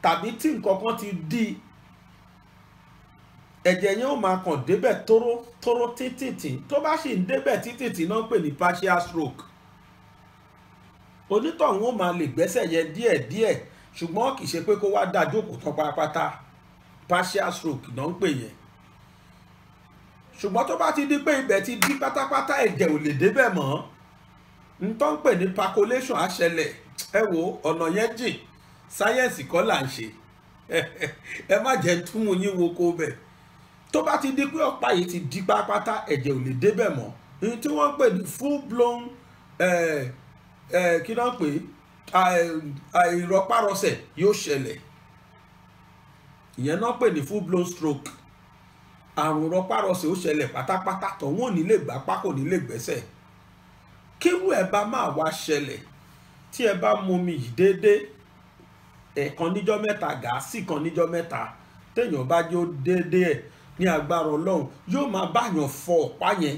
tàbí tí nǹkan kan ti dí, ẹ̀jẹ̀ yẹn ó máa kàn débẹ̀ tóró títìtì. Tó bá sì ń débẹ̀ títìtì náà pè ní partial stroke. Onítọ̀hún ó máa lè gbẹ́sẹ̀ yẹn díẹ̀díẹ̀, ṣùgbọ́n kì í ṣe pé kó wá dá jókòó tán pátápátá. Partial stroke náà ń pè yẹn. Ṣùgbọ́n tó bá ti di pé ibẹ̀ ti dí pátápátá, ẹ̀jẹ̀ ò lè débẹ̀ mọ́, n tó ń pè ní percolation á ṣẹlẹ̀. Ẹ wo ọ̀nà yẹn jìn, sáyẹ́ǹsì kọ́ là ń ṣe. Ẹ má jẹ́ túmù yín wo kó bẹ̀. Tó bá ti di pé ọ̀pá yìí ti dí pátápátá, ẹ̀jẹ̀ ò lè débẹ̀ mọ́, ní tí wọ́n ń pè ní full blown kí ló ń pè àìrọpárọsẹ̀ yóò ṣẹlẹ̀. Ìyẹn náà pè ní full blown stroke. Àrùn rọpárọsẹ̀ ó ṣẹlẹ̀ pátápátá, tọ̀hún ò ní lè gbá pákó, ní lè gbẹ́sẹ̀. Kírú ẹ̀ bá máa wá ṣẹlẹ̀ tí ẹ bá mu omi yìí déédéé, ẹ̀ẹ̀kan níjọ́ mẹ́ta, gáàsì kan níjọ́ mẹ́ta, téèyàn bá jó déédéé ẹ̀, ní agbára Ọlọ́run yóò máa báyàn fọ ọ̀pá yẹn.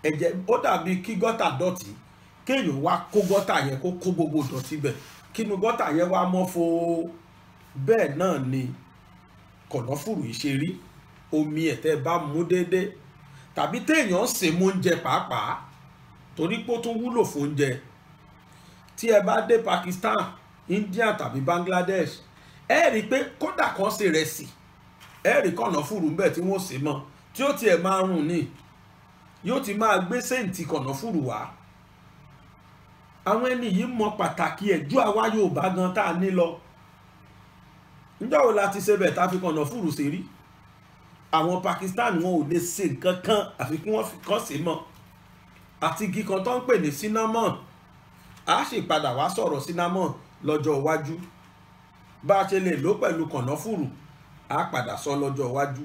Ẹ̀jẹ̀ ó dàbí kí gọ́tà dọ̀tí, kéèyàn wá kó gọ́tà yẹn kó kó gbogbo dọ̀tí bẹ̀, kínú gọ́tà yẹn wá mọ́ fo. Bẹ́ẹ̀ náà ni kànáfùrù yìí ṣe rí. Omi ẹ̀ tẹ́ bá mú déédéé, tàbí téèyàn sè mú oúnjẹ pàápàá, torí pé ó tún wúlò fún oúnjẹ. Tí ẹ bá dé Pakistan, India tàbí Bangladesh, ẹ rí i pé kódà kan ṣe rẹsì ẹ rí kànáfùrù ńbẹ̀ tí wọ́n sè mọ́ tí ó tiẹ̀ máa rùn ní yóò ti máa gbé séǹtì kànáfùrù wá. àwọn ẹni yìí mọ pàtàkì ẹ̀ ju àwa Yorùbá gan tá a ní lọ. níjọ́ wo la ti ṣe bẹ̀ tá a fi kànáfùrù ṣe rí? àwọn Pakistan wọn ò lè ṣe nǹkan kan àfi kí wọ́n fi kàn sí mọ́. àti igi kan tó ń pè ní cinnamon a sì padà wá sọ̀rọ̀ cinnamon lọ́jọ́ iwájú bá a ṣe lè lò pẹ̀lú kànáfùrù a padà sọ lọ́jọ́ iwájú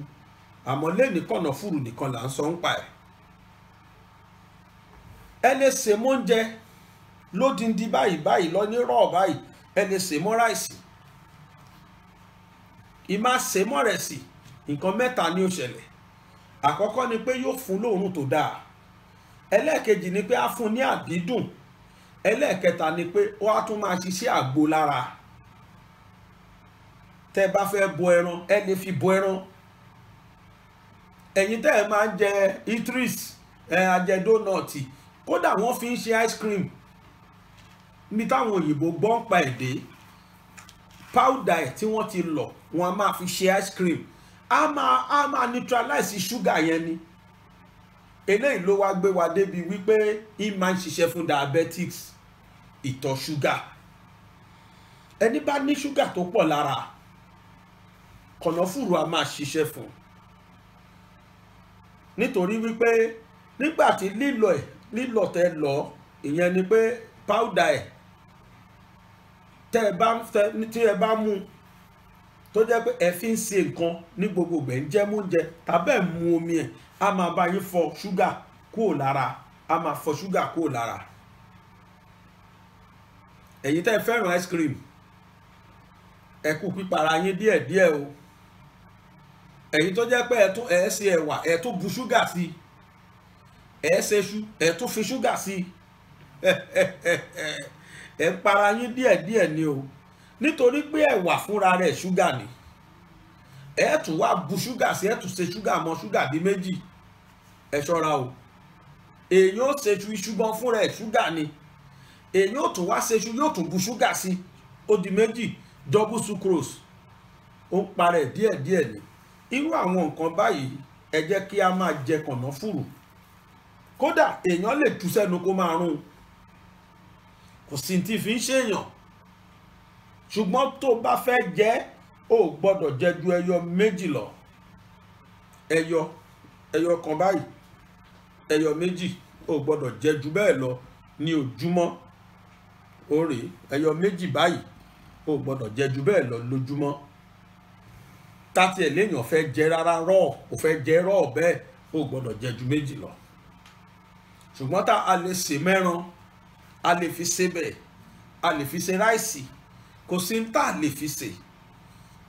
àmọ́ lẹ́ni kànáfùrù nìkan là ń sọ ń pa ẹ̀. ẹ lè sè mọ́ oúnjẹ lódindi báyìí lọ ní rọ́ọ̀ báyìí ẹ lè sè mọ́ ráìsì ìmá sè mọ́ rẹ̀ sí nǹkan mẹ́ta ni ó ṣẹlẹ̀. àkọ́kọ́ ni pé yóò fún lóòrùn tó dáa, ẹlẹ́ẹ̀kejì ni pé á fún ní àdídùn, ẹlẹ́ẹ̀kẹta ni pé ó á tún máa ṣiṣẹ́ àgbo lára. tẹ́ bá fẹ́ bọ ẹran ẹ lè fi bọ ẹran. ẹ̀yin tẹ́ ẹ máa ń jẹ itris ajẹ dónọ̀tì kódà wọ́n fi ń ṣe ice cream ní táwọn òyìnbó gbọ́n pa èdè powder ẹ̀ tí wọ́n ti lọ̀ wọ́n á máa fi ṣe ice cream á máa neutralize sugar yẹn ni. eléyìí ló wá gbé wa débi wípé í máa ń ṣiṣẹ́ fún diabetics, ìtọ̀ ṣúgà. ẹni bá ní ṣúgà tó pọ̀ lára kànáfùrù á máa ṣiṣẹ́ fún, nítorí wípé nígbà tí lílọ̀ tẹ́ lọ ìyẹn ni pé powder ẹ̀ tí ẹ bá mú tó jẹ́ pé ẹ fi ń ṣe nǹkan ní gbogbo gbẹ̀ ń jẹ́ múnjẹ tàbí ẹ̀ mú omi ẹ̀ á máa bá yín fọ ṣúgà kúrò lára, á máa fọ ṣúgà kúrò lára. ẹ̀yin tẹ́ ẹ fẹ́ràn ice cream ẹ kú pípara yín díẹ̀díẹ̀ o. ẹ̀yin tó jẹ́ pé ẹ ṣe ẹ̀wà ẹ tún bu ṣúgà sí, ẹ ṣe ṣú ẹ tún fi ṣúgà sí, ẹ ń para yín díẹ̀díẹ̀ ni o, nítorí pé ẹ̀wà fúnra rẹ̀ ṣúgà ni. ẹ tún wá bu ṣúgà sí, ẹ tún ṣe ṣúgà mọ́ ṣúgà di méjì. ẹ ṣọ́ra o, èyí ó ṣe iṣu gan fúnra ẹ̀ ṣúgà ni, èyí ó tún wá ṣe iṣu yóò tún bu ṣúgà sí, ó di méjì, double sucrose. ó ń parẹ́ díẹ̀díẹ̀ ni. irú àwọn nǹkan báyìí ẹ jẹ́ kí a máa jẹ kànáfùrù. kódà èèyàn lè tú sẹ́nu kó máa rún, kò sí tí fi ń ṣèèyàn. ṣùgbọ́n tó bá fẹ́ jẹ ó gbọ́dọ̀ jẹ ju ẹyọ méjì lọ. ẹyọ kan báyìí, ẹyọ méjì ó gbọ́dọ̀ jẹ ju bẹ́ẹ̀ lọ ní ojúmọ́. òrè ẹyọ méjì báyìí ó gbọ́dọ̀ jẹ ju bẹ́ẹ̀ lọ lójúmọ́. tàti ẹ̀ léèyàn fẹ́ jẹ rárá rọ́ọ̀ kò fẹ́ jẹ rọ́ọ̀ bẹ́ẹ̀ ó gbọ́dọ̀ jẹ ju méjì lọ. ṣùgbọ́n tá a lè sè mẹ́ran, a lè fi ṣe bẹ́ẹ̀, a lè fi ṣe ráìsì, kò sí ní tá a lè fi ṣe.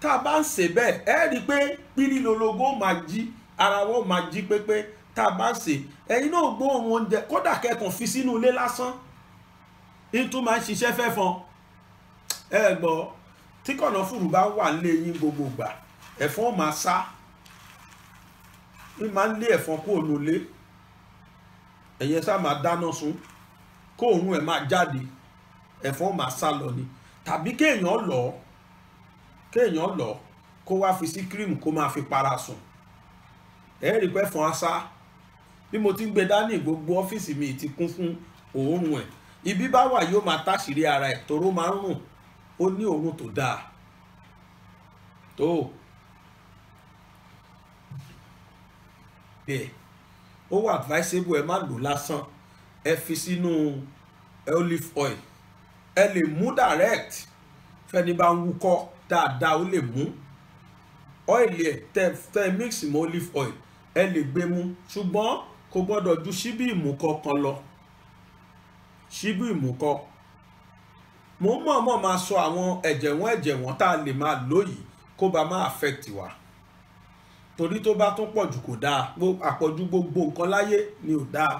tá a bá ń ṣe bẹ́ẹ̀ ẹ rí i pé pírí lologo máa jí, ara wọn máa jí pépé. tá a bá ń ṣe ẹ̀yin náà gbóòórùn oúnjẹ kódà kẹ́kàn fi sínú ilé lásán nítorí máa ń ṣiṣẹ́ fẹ́fọn. ẹ gbọ́ tí kànáfùrù bá wà nílé yín gbogbo gbà ẹ̀fọn máa sá, ní máa ń lé ẹ̀fọn kúrò nílé. ẹ̀yẹ sá máa dáná sun kó òórùn ẹ̀ máa jáde, ẹ̀fọn máa sá lọ ni. tàbí kéèyàn lọ kó wá fi sí kírìmù kó máa fi para sùn. ẹ rí pé ẹ̀fọn á sá. bí mo ti ń gbé dání gbogbo ọ́fíìsì mi ti kún fún òórùn ẹ̀. ibi bá wà yóò máa táṣìírí ara ẹ̀ toró máa ń rùn, ó ní òórùn tó dáa tó. bẹ́ẹ̀ ó wà advisable ẹ má lò lásán, ẹ fi sínú olive oil. ẹ lè mú direct fẹ́ni bá ń wúkọ́ dáadáa, ó lè mú oil ẹ̀ tẹ́ mix mọ́ olive oil ẹ lè gbé mú, ṣùgbọ́n kò gbọ́dọ̀ ju ṣíbí ìmùkọ kan lọ. ṣíbí ìmùkọ mo mọ̀ọ́mọ̀ máa sọ àwọn ẹ̀jẹ̀ wọ́n tá a lè máa lò yìí kó bá má affect wa, torí tó bá tún pọ̀ jù kò dáa. àpọ̀jù gbogbo nǹkan láyé ni ò dáa.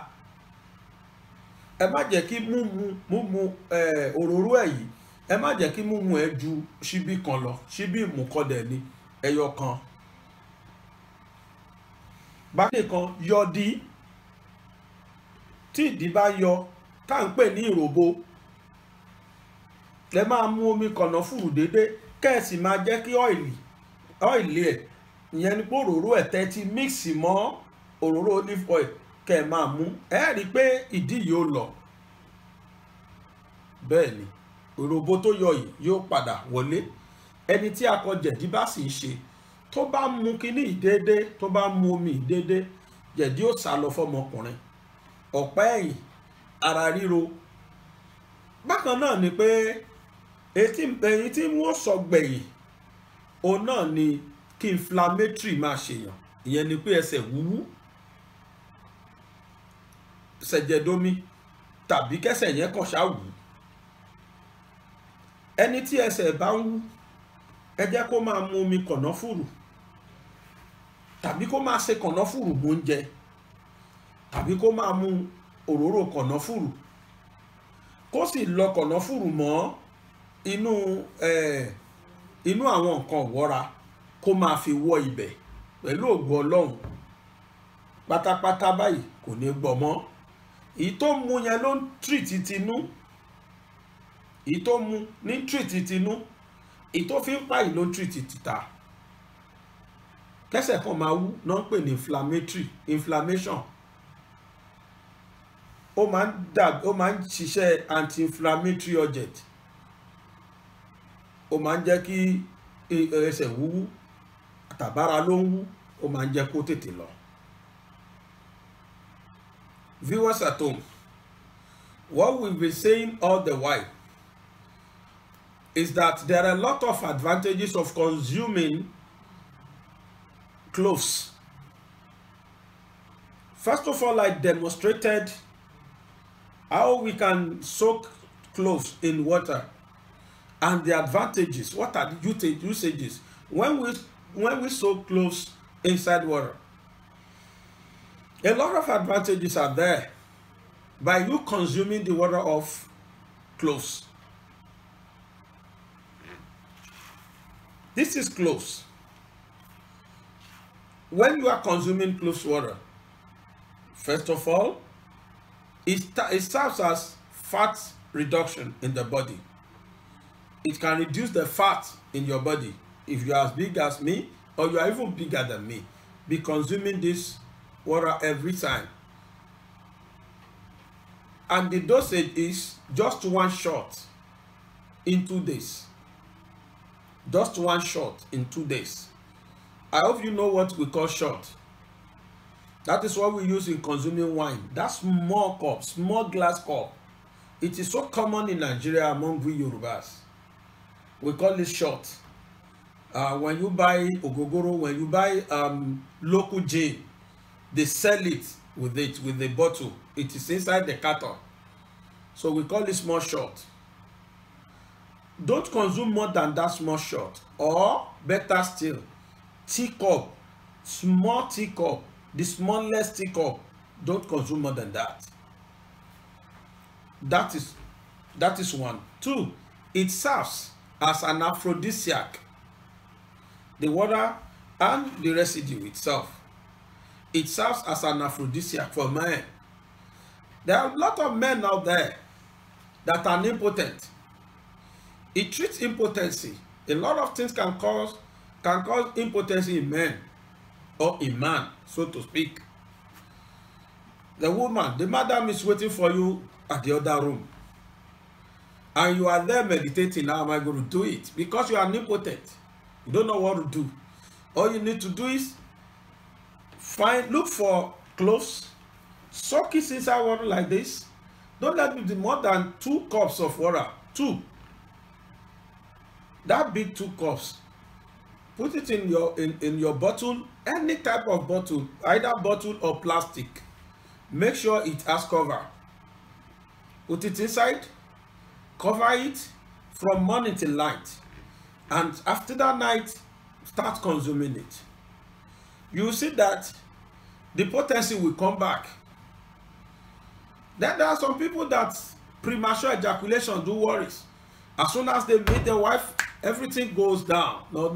ẹ má jẹ́ kí múmu òróró ẹ̀ yìí, ẹ má jẹ́ kí múmu ẹ̀ ju ṣíbí kan lọ. ṣíbí ìmùkọ dẹ̀ ni ẹyọ kan. bákan kan yọdí, tí ìdí bá yọ tá à ń pè ní ìròbo, ẹ máa mú omi kànáfùrù dédé kẹ́ẹ̀sì máa jẹ́ kí ọ́ìlì ẹ̀ ìyẹn ni pé òróró ẹ̀ tẹ́ ti mix mọ́ òróró olive oil kẹ́ ẹ̀ máa mú ẹ rí i pé ìdí yìí ó lọ bẹ́ẹ̀ ni òròbó tó yọ yìí yóò padà wọlé ẹni tí akọ̀jẹ̀dí bá sì ń ṣe tó bá mu kíní ìdédé tó bá mu omi ìdédé jẹ̀dí ó sá lọ fọmọkùnrin ọ̀pá ẹ̀yìn ara ríro bákan náà ni pé èyí tí wọ́n sọ gbẹ̀yìn òun náà ni kí inflammatory máa ṣèyàn ìyẹn ni pé ẹsẹ̀ wúwú ṣẹ̀jẹ̀domi tàbí kẹsẹ̀ yẹn kàn ṣá wù ẹni tí ẹsẹ̀ bá ń wú ẹ jẹ́ kó máa mu omi kànáfùrù tàbí kó máa ṣe kànáfùrù mú oúnjẹ tàbí kó máa mu òróró kànáfùrù kó sì lọ kànáfùrù mọ́ inú àwọn nǹkan wọ́ra kó máa fi wọ ibẹ̀ pẹ̀lú ògo Ọlọ́run pátápátá báyìí kò ní gbọ́ mọ́ èyí tó mu yẹn ló ń tírìtì tinú èyí tó mu ní tírìtì tinú èyí tó fi ń pààyè ló ń tírìtì tìta kẹsẹ̀ kan máa wú náà ń pè ní inflammation ó máa ń ṣiṣẹ́ anti-inflammatory agent ó máa ń jẹ́ kí ẹsẹ̀ wúwú àtàbára ló ń wú ó máa ń jẹ́ kó tètè lọ. Viewers at home, what we've been saying all the while is that there are a lot of advantages of consuming cloves. First of all, I demonstrated how we can soak cloves in water and the advantages. What are the usages when we soak cloves inside water? A lot of advantages are there by you consuming the water of cloves. This is cloves. When you are consuming cloves water, first of all, it serves as fat reduction in the body. It can reduce the fat in your body. If you are as big as me, or you are even bigger than me, be consuming this water every time. And the dosage is just 1 shot in 2 days. Just 1 shot in 2 days. I hope you know what we call shot. That is what we use in consuming wine. That small cup, small glass cup. It is so common in Nigeria among we Yorubas. We call it shot. When you buy ogogoro, when you buy local gin, they sell it with the bottle. It is inside the carton. So we call it small shot. Don't consume more than that small shot. Or better still, teacup, small teacup, the smallest teacup. Don't consume more than that. That is 1. 2, it serves as an aphrodisiac. The water and the residue itself. It serves as an aphrodisiac for men. There are a lot of men out there that are impotent. It treats impotency. A lot of things can cause impotency in men or in man, so to speak. The woman, the madam is waiting for you at the other room. And you are there meditating, how am I going to do it? Because you are impotent. You don't know what to do. All you need to do is look for cloves, soak it inside water like this. Don't let it be more than 2 cups of water. 2. That big 2 cups. Put it in your bottle, any type of bottle, either bottle or plastic. Make sure it has cover. Put it inside, cover it from morning till night. And after that night, start consuming it. You will see that the potency will come back. Then there are some people that premature ejaculation do worries. As soon as they meet their wife, everything goes down. No.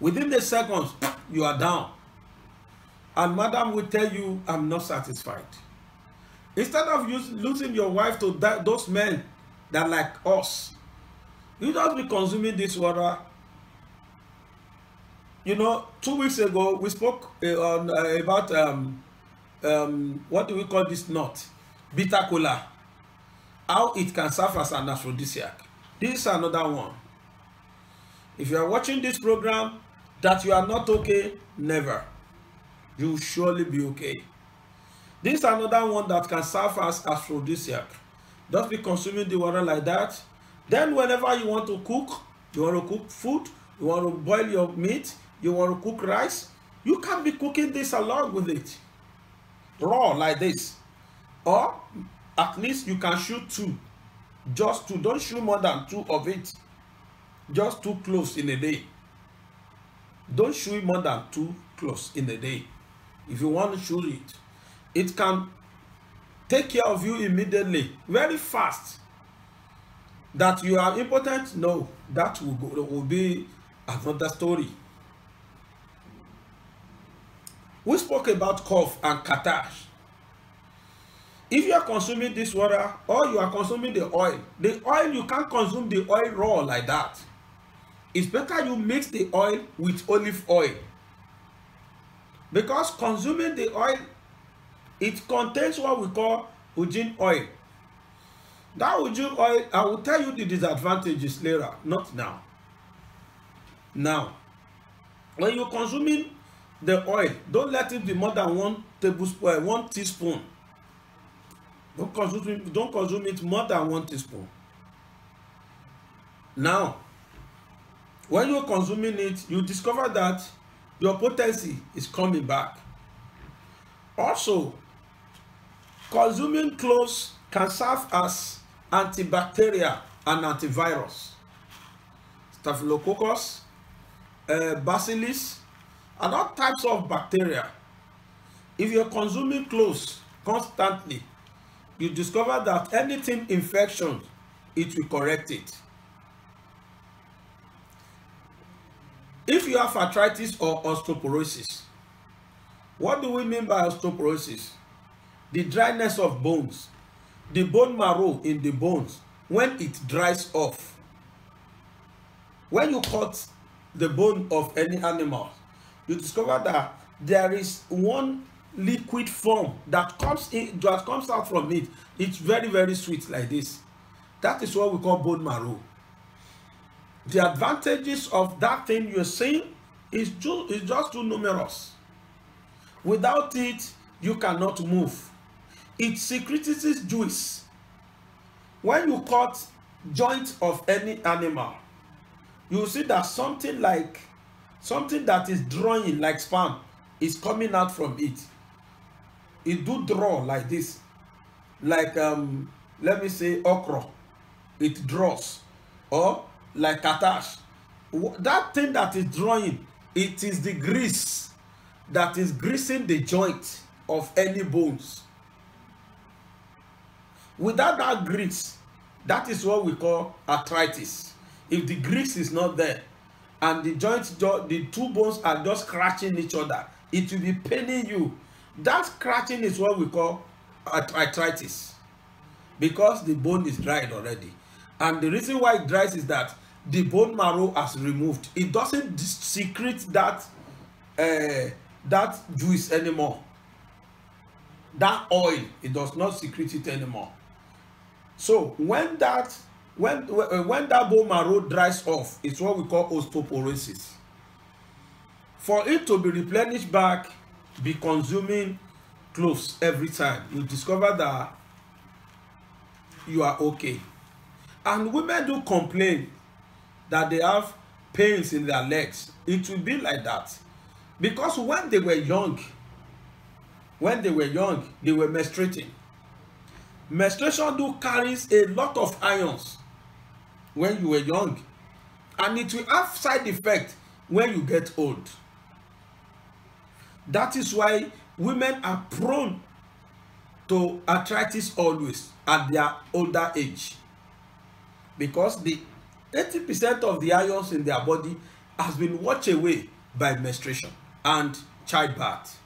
Within the seconds, you are down. And madam will tell you, I'm not satisfied. Instead of losing your wife to those men that like us, You just be consuming this water. You know, 2 weeks ago we spoke about what do we call this nut? Bitter kola. How it can serve as an aphrodisiac. This is another one. If you are watching this program that you are not okay, never. You will surely be okay. This is another one that can serve as aphrodisiac. Just be consuming the water like that. Then whenever you want to cook, you want to cook food, you want to boil your meat, you want to cook rice, you can be cooking this along with it. Raw like this. Or at least you can shoot 2. Just 2. Don't shoot more than 2 of it. Just 2 cloves in a day. Don't shoot more than 2 cloves in a day. If you want to shoot it, it can take care of you immediately, very fast. That you are impotent? No, that will be another story. We spoke about cough and catarrh. If you are consuming this water or you are consuming the oil you can't consume the oil raw like that. It's better you mix the oil with olive oil, because consuming the oil, it contains what we call engine oil. That engine oil, I will tell you the disadvantages later, not now. Now, when you're consuming the oil, don't let it be more than 1 tablespoon, 1 teaspoon. Don't consume it more than 1 teaspoon. Now, when you're consuming it, you discover that your potency is coming back. Also, consuming cloves can serve as antibacterial and antivirus. Staphylococcus, bacillus, and all types of bacteria. If you're consuming cloves constantly, you discover that anything infection, it will correct it. If you have arthritis or osteoporosis, what do we mean by osteoporosis? The dryness of bones, the bone marrow in the bones, when it dries off. When you cut the bone of any animal, you discover that there is one liquid form that comes out from it. It's very, very sweet like this. That is what we call bone marrow. The advantages of that thing you're seeing is just too numerous. Without it, you cannot move. It secretes juice. When you cut joint of any animal, you will see that something that is drawing like sperm is coming out from it. It do draw like this, like let me say okra. It draws, or like catarrh. That thing that is drawing, it is the grease that is greasing the joint of any bones. Without that grease, that is what we call arthritis. If the grease is not there and the joints, the 2 bones are just scratching each other, it will be paining you. That scratching is what we call arthritis, because the bone is dried already. And the reason why it dries is that the bone marrow has removed. It doesn't secrete that juice anymore. That oil, it does not secrete it anymore. So when that bone marrow dries off, it's what we call osteoporosis. For it to be replenished back, be consuming cloves every time. You discover that you are okay. And women do complain that they have pains in their legs. It will be like that because when they were young, they were menstruating. Menstruation do carries a lot of ions when you were young, and it will have side effect when you get old. That is why women are prone to arthritis always at their older age, because the 80% of the ions in their body has been washed away by menstruation and childbirth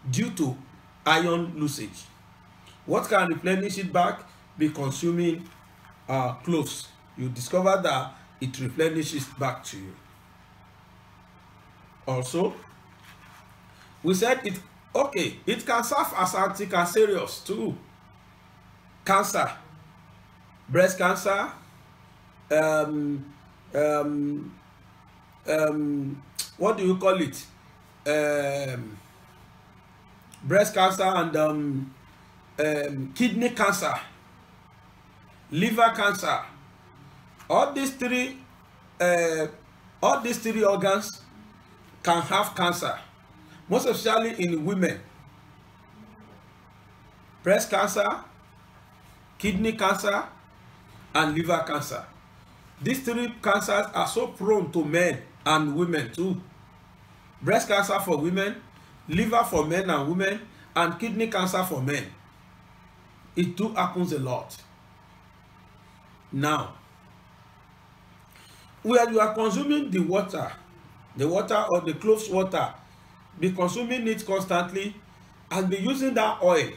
due to iron usage. What can replenish it back? Be consuming cloves, you discover that it replenishes back to you. Also, we said it can serve as anti-cancerous too. Cancer, breast cancer, what do you call it? Breast cancer and kidney cancer, liver cancer. All these three organs can have cancer, most especially in women. Breast cancer, kidney cancer, and liver cancer. These three cancers are so prone to men and women too. Breast cancer for women, liver for men and women, and kidney cancer for men. It do happens a lot. Now, where you are consuming the water or the cloves water, be consuming it constantly and be using that oil,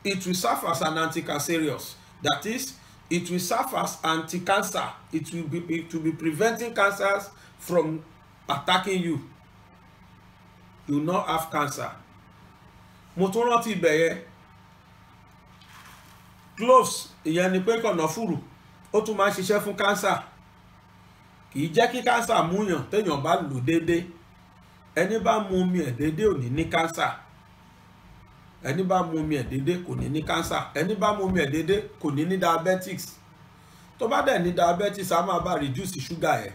it will serve as an anti-cancerous. That is, it will serve as anti-cancer. It will be preventing cancers from attacking you. You will not have cancer. Mo tún rántí ibẹ̀ cloves, ìyẹn ni pé kànáfùrù, ó tún máa ń ṣiṣẹ́ fún cancer. Kì í jẹ́ kí cancer múyàn téèyàn bá lò déédéé. Ẹni bá mu omi ẹ̀ déédéé ò ní ní cancer. Ẹni bá mu omi ẹ̀ déédéé kò ní ní cancer. Ẹni bá mu omi ẹ̀ déédéé kò ní ní diabetics. Tó bá dẹ̀ ní diabetics, a máa bá reduce sugar ẹ̀.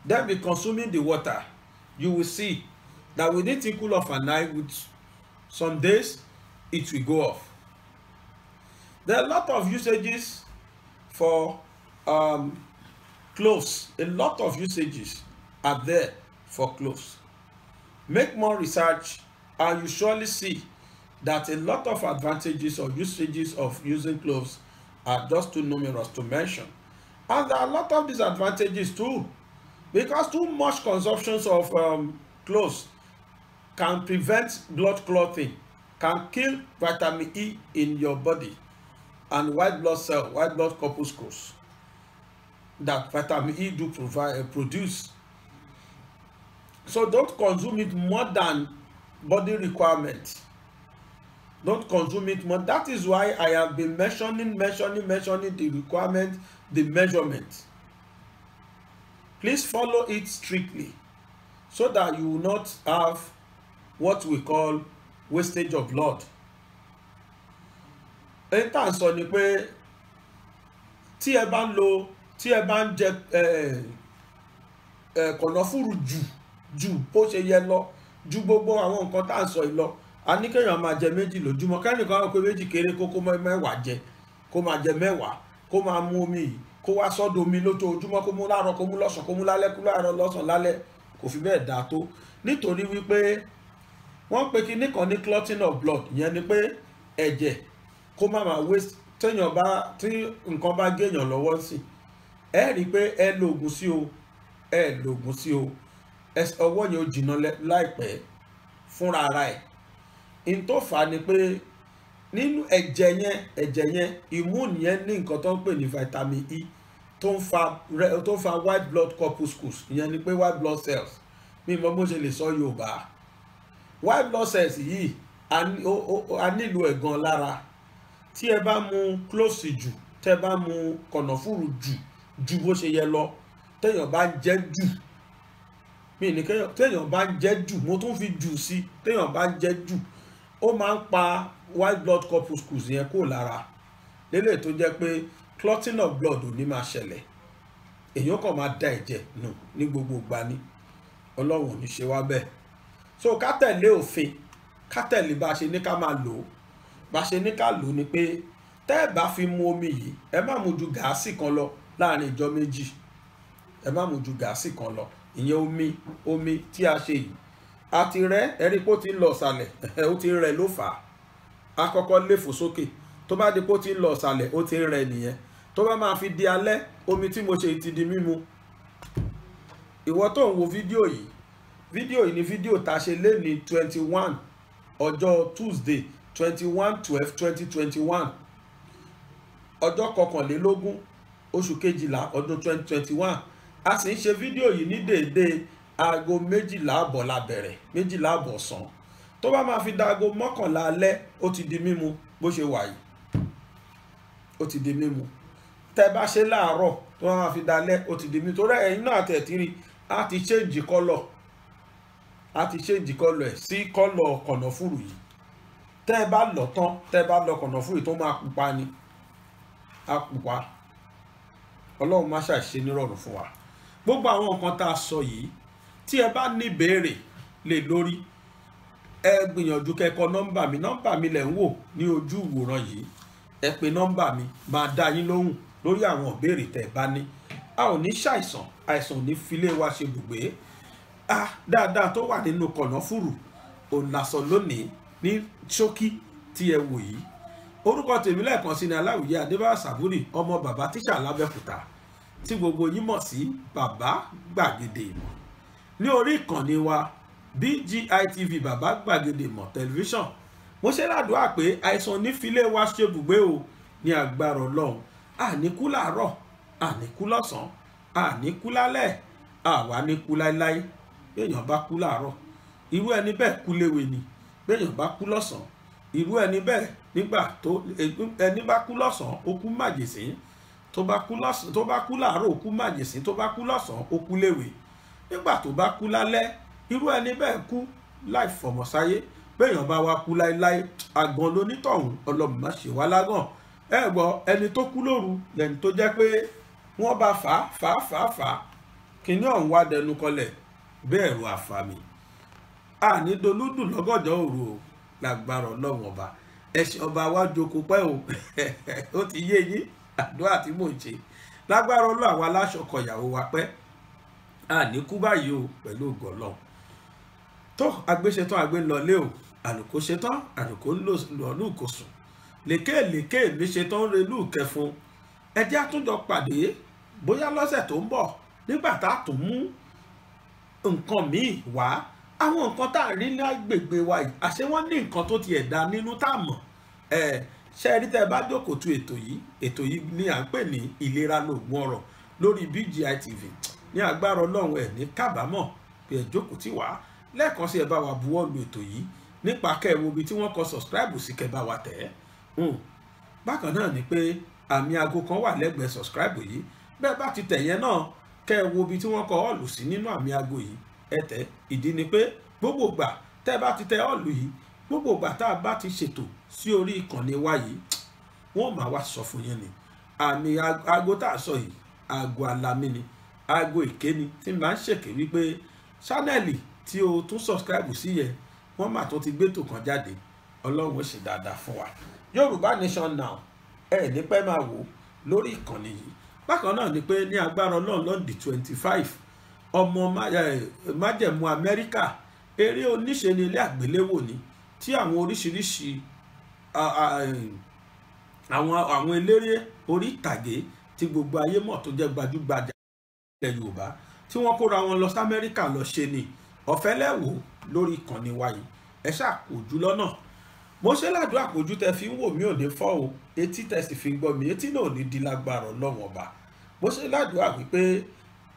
Then be consuming the water. You will see that within tinkle of an eye, with some days, it will go off. There are a lot of usages for cloves. A lot of usages are there for cloves. Make more research and you surely see that a lot of advantages or usages of using cloves are just too numerous to mention. And there are a lot of disadvantages too, because too much consumption of cloves can prevent blood clotting, can kill vitamin E in your body and white blood cell, white blood corpuscles that vitamin E do produce. So don't consume it more than body requirements. Don't consume it more. That is why I have been mentioning the requirement, the measurement. Please follow it strictly so that you will not have what we call wastage of blood. Èyí tá à ń sọ ni pé tí ẹ bá ń jẹ kànáfùrù jù bó ṣe yẹ lọ, ju gbogbo àwọn nǹkan tá à ń sọ yìí lọ, a ní kéèyàn máa jẹ méjì lójúmọ́. Kẹ́nìkan á pé méjì kéré kó mẹ́wàá jẹ, kó máa jẹ mẹ́wàá, kó máa mu omi yìí, kó wá sọ́dọ̀ omi lójoojúmọ́, kó mú láàárọ̀, kó mú lọ́sàn, kó mú lálẹ́, kó láàárọ̀, lọ́sàn, lálẹ́, kò fi bẹ́ẹ̀ dáa tó. Nítorí wípé wọ́n pe kinní kan ní clotting of blood. Ìyẹn ni pé ẹ̀jẹ̀ kó má máa waste. Tí nǹkan bá géèyàn lọ́wọ́ sí, ẹ rí i pé ẹ lo oògùn sí o, ọwọ́ yẹn ó jìnnà láìpẹ́ fúnra ara ẹ̀. In tó fà á ni pé nínú ẹ̀jẹ̀ yẹn immune yẹn ní nǹkan tó ń pè ní vitamin E tó ń fa white blood corpuscles. Ìyẹn ni pé white blood cells. Mi mọ̀ bó ṣe lè sọ Yorùbá. White blood cells yìí a nílò ẹ̀ gan lára. Tí ẹ bá mu cloves jù, tẹ́ bá mu kànáfùrù jù bó ṣe yẹ lọ, téèyàn bá jẹ jù, téèyàn bá jẹ jù, mo tún fi jù sí, téèyàn bá jẹ jù, ó máa ń pa white blood corpuscles yẹn kó lára. Lélẹ̀ tó jẹ́ pé clotting of blood ò ní máa ṣẹlẹ̀. Èèyàn kàn máa da ẹ̀jẹ̀ nù ní gbogbo ìgbà ni. Ọlọ́run ò ní ṣe wá bẹ́ẹ̀. So ká tẹ̀lé òfin, ká tẹ̀lé bá a ṣe ní ká máa lò ó. Bá a ṣe ní ká lò ó ni pé tẹ́ ẹ bá fi mu omi yìí, ẹ má mu ju gàásì kan lọ láàrin ìjọ́ méjì. Ẹ má mu ju gàásì kan lọ. Ìyẹn omi tí a ṣe yìí. A ti rẹ́, ẹ rí pé ó ti ń lọ ìsàlẹ̀, ó ti ń rẹ ló fà á. A kọ́kọ́ léfò sókè. Tó bá di pé ó ti ń lọ ìsàlẹ̀, ó ti ń rẹ nìyẹn. Tó bá máa fi di alẹ́, omi tí mo ṣe ti di mímu. Ìwọ tó ń wo fídíò yìí ni fídíò tá a ṣe lé ní 21 ọjọ́ Tuesday 21/12/2021. ọjọ́ 21 oṣù kejìlá ọdún 2021 a sì ń ṣe fídíò yìí ní déédéé aago 12:00 àbọ̀ la bẹ̀rẹ̀ 12:00 àbọ̀ ọ̀sán tó bá máa fi da aago 11 alẹ́ ó ti di mímu bó ṣe wà yìí ó ti di mímu tẹ́ bá ṣe láàárọ̀ tó bá máa fi dalẹ́ ó ti di mímu torí ẹ̀yin náà tẹ̀tìrì a ti change colour ẹ̀ sí colour kànáfùrù yìí tẹ́ bá lọ tán tẹ́ bá lọ kànáfùrù tó máa pupa ni a pupa ọlọ́run má ṣàṣe nírọ̀rùn fún wa gbogbo àwọn nǹkan tá a sọ yìí tí ẹ bá ní ìbéèrè lé lórí ẹ gbìyànjú kẹ́kọ̀ọ́ nọ́mbà mi lẹ̀ ń wò ní ojú ìwòran yìí ẹ pè nọ́mbà mi máa dá yín lóhùn lórí àwọn ìbéèrè tẹ́ ẹ bá ní a ò ní ṣàìsàn àìsàn ò ní filé wa ṣe bùgbé dáadáa tó wà nínú kànáfùrù òun lásán lónìí ní ṣókí tí ẹ wò yìí orúkọ tèmi lẹ́ẹ̀kan sí ni Aláwìyé Adébáyọ̀ Sàbúrì ọmọ bàbá tíṣà lábẹ́òkúta tí gbogbo yín mọ̀ sí bàbá gbàgede ìmọ̀ ní orí ìkànnì wa BGI TV bàbá gbàgede ìmọ̀ tẹlifíṣàn mo ṣe ládùúgbà pé àìsàn onífilé wa ṣe bùgbé o ní agbára Ọlọ́run àníkú làárọ̀ àníkú lọ́sàn-án àníkú lálẹ́ àwa níkú láíláí béèyàn bá kú làárọ̀ irú ẹni bẹ́ẹ̀ kú léwe ni béèyàn bá kú lọ́sàn-án irú ẹni bẹ́ẹ̀ nígbà tó ẹni bá kú lọ́sàn-án ó kú màjèsín tó bá kú láàárọ̀ ó kú màjèsín tó bá kú lọ́sàn-án ó kú léwe nígbà tó bá kú lálẹ́ irú ẹni bẹ́ẹ̀ kú láì fọmọ sáyé béèyàn bá wá kú láíláí àgàn lónítọ̀hún Ọlọ́run má ṣe wá lágàn ẹ gbọ́ ẹni tó kú lóru lẹ́ni tó jẹ́ pé wọ́n bá fà á kíní ọ̀hún wá dẹnu kọlẹ̀ bẹ́ẹ̀ ru àfàmì àní dolúdù lọ́gọ́dọ̀ òru o lágbára Ọlọ́run ọba ẹ̀sìn ọba wa jókòó pẹ́ o ó ti yé yín àdúrà tí mò ń ṣe lágbára Ọlọ́run àwa aláṣọ kọyàwó wa pẹ́ àní kú báyìí o pẹ̀lú ògo Ọlọ́run tó agbéṣetán agbé lọlé o àlùkò ṣetán àlùkò ń lọ lùkò sùn lékèlékè mi ṣetán ń relú kẹfun ẹjẹ́ àtúnjọ pàdé bóyá lọ́sẹ̀ tó ń bọ̀ nígbà tá a tún mú nǹkan míì wá àwọn nǹkan tá a rí ní agbègbè wa yìí àṣé wọ́n ní nǹkan tó ti ẹ̀dá nínú tá a mọ̀ ṣe rí tẹ́ ẹ bá jókòó tu ètò yìí ni à ń pè ní ìlera lóògùn ọ̀rọ̀ lórí BGI TV ní agbára Ọlọ́run ẹ̀ ní kábàámọ̀ pé ẹ jókòó tì wá lẹ́ẹ̀kan sí ẹ bá wa buwọ́ lu ètò yìí nípa kẹ́ẹ̀wò ibi tí wọ́n kọ subscribe sí kẹ́ẹ̀ bá wa tẹ̀ ẹ́ bákan náà ni pé àmì aago kan wà lẹ́gbẹ̀ẹ́ subscribe yìí bẹ́ẹ̀ bá ti tẹ̀ yẹn náà kẹ́ẹ̀wò ibi tí wọ́n kọ ọ́ọ̀lù sí nínú àmì aago yìí ẹ tẹ̀ ìdí ni pé gbogbo ìgbà tẹ́ ẹ bá ti tẹ ọ́ọ̀lù yìí gbogbo ìgbà tá a bá ti ṣètò sí orí ìkànnì wa yìí wọ́n máa wá sọ fún yẹn ni àmì aago tá a sọ yìí aago alámì ni aago ìkéni tí n bá ń ṣèké wípé ṣánẹ́ẹ̀lì tí o tún subscribe sí yẹn wọ́n mà tó ti gbétò kan jáde Ọlọ́run ó ṣe dáadáa fún wa Yorùbá Nation Now ẹ ní pẹ́ máa wò lórí ìkànnì yìí bákan náà ni pé ní agbára Ọlọ́run lọ́ndì 25 ọmọ májẹ̀mú Amẹ́ríkà eré oníṣe ní ilé àgbéléwò ni tí àwọn oríṣiríṣi àwọn eléré orí ìtàgé tí gbogbo ayé mọ̀ tó jẹ́ gbajúgbajà ilẹ̀ Yorùbá tí wọ́n kóra wọn lọ sí Amẹ́ríkà lọ ṣe ni ọ̀fẹ́ lẹ́wọ̀ lórí ìkànnì wa yìí ẹ ṣàkójú lọ́nà mo ṣe ládùúgbò àpòjú tẹ fi ń wò mí ò ní fọ́ o etí tẹ sì fi ń gbọ́ mi etí náà ò ní di lágbára Ọlọ́run ọba mo ṣe ládùúgbò wípé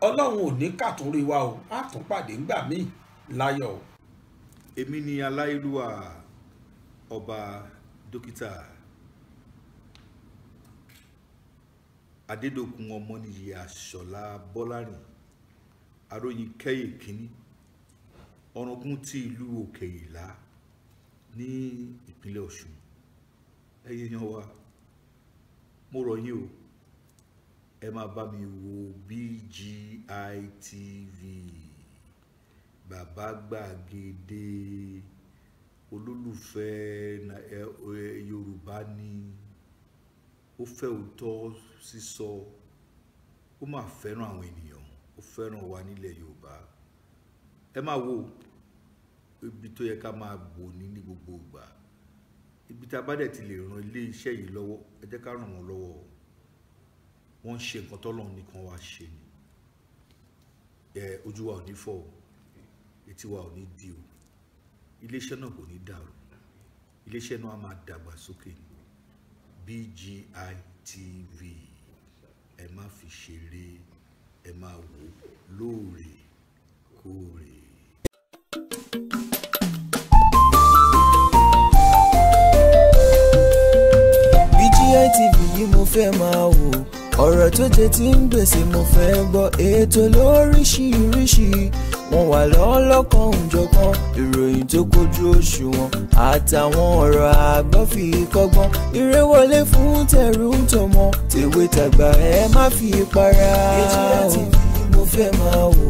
Ọlọ́run ò ní kàtúnrí wa o á tún pàdé ńgbà míì láyọ̀ o. èmi ni aláìlúwà ọba dókítà Adédòkun Ọmọnìyí Àṣọlá Bọ́lárìn aróyin kẹ́yè kínní ọ̀ràngún tí ìlú Òkè Ìlá ní ìpínlẹ̀ Ọ̀ṣun ẹ̀yin èèyàn wa mo rọ̀ yín o ẹ máa bá mi wo BGI TV bàbá gbàgede olólùfẹ́ Yorùbá ni ó fẹ́ òótọ́ sísọ ó máa fẹ́ràn àwọn ènìyàn ó fẹ́ràn wa nílẹ̀ Yorùbá ẹ máa wo ibi tó yẹ ká máa bò ní gbogbo ìgbà ibi tá a bá dẹ̀ ti lè ran ilé iṣẹ́ yìí lọ́wọ́ ẹ jẹ́ ká ràn wọ́n lọ́wọ́ wọ́n ń ṣe nǹkan tọ́lọ́run nìkan wá ṣe ni ojú wa ò ní fọ́ o etí wa ò ní di o iléeṣẹ́ náà kò ní dàrú iléeṣẹ́ náà á máa dàgbà sókè ní BGI TV ẹ má fi ṣeré, ẹ máa wò lóòrèkóòrè. BGI TV yìí mo fẹ́ máa wò, ọ̀rọ̀ tó jẹ ti ń gbèsè mo fẹ́ gbọ́, ètò lóríṣiríṣi wọ́n wà lọ́lọ́kan òjọ̀kan, ìròyìn tó kojú òṣùwọ̀n àtàwọn ọ̀rọ̀ àgbọ́ fi kọ́gbọ́n, eré wọlé fún tẹ̀rù tọmọ tèwe tàgbà ẹ má fi para. BGI TV mo fẹ́ máa wò,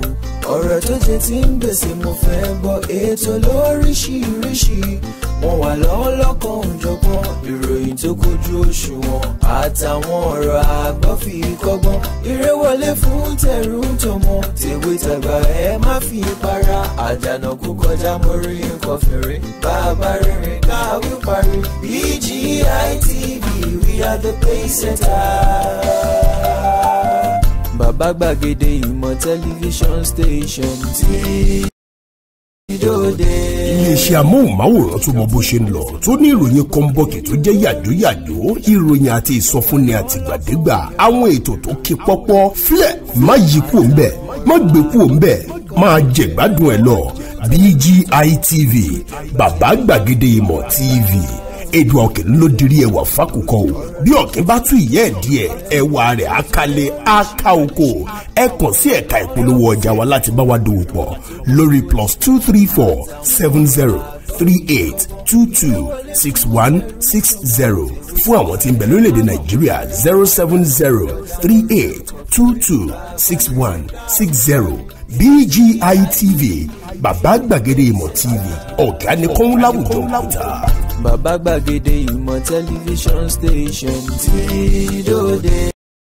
ọ̀rọ̀ tó jẹ ti ń gbèsè mo fẹ́ gbọ́, ètò lóríṣiríṣi wọ́n wà lọ́lọ́kan òjọ̀kan, ìròyìn tó kojú òṣùwọ̀n àtàwọn ọ̀rọ̀ àgbọ́ fi kọ́gbọ́n, eré wọlé fún tẹ̀rù tọmọ tèwe tàgbà ẹ má fi para. Àjànà kú kọjá mo rí nǹkan fèrè, bàbá rere káwí parí. BGI TV, we are the pace setters. Bàbá gbàgede ìmọ̀ tẹlifíṣọ̀n station tí dòde. Iléeṣẹ́ amóhùnmáwòrán tó mọ bó ṣe ń lọ, tó ní ìròyìn kọ́ńbọ̀kì tó jẹ́ yàjóyàjó, ìròyìn àti ìsọfúnni àtìgbàdégbà, àwọn ètò tó ké pọ́pọ́ flẹ̀ má yí kúò ń bẹ̀, má gbé kúò ń bẹ̀, máa jẹ̀gbádùn ẹ̀ lọ. BGI TV, bàbá gbàgede ìmọ̀ TV. Èdùà Òkè ló dirí ẹwà fákòkò o, bí ọ̀kín bá tú ìyẹ́ ẹ̀ díẹ̀ ẹwà rẹ̀ àkàlẹ̀ àkà oko. Ẹ kàn sí ẹ̀ka ìpolówó ọjà wa láti bá wa dòwò pọ̀ lórí +234 70 38 22 61 60. Fún àwọn tí ń bẹ lórílẹ̀‐èdè Nàìjíríà 070 38 22 61 60. BGI TV, bàbá gbàgede ìmọ̀ TV, ọ̀gá ni kọ́ń láwùjọ kùtà. Bàbá gbàgede ìmọ̀ tẹlifíṣọ̀n station tí dòde.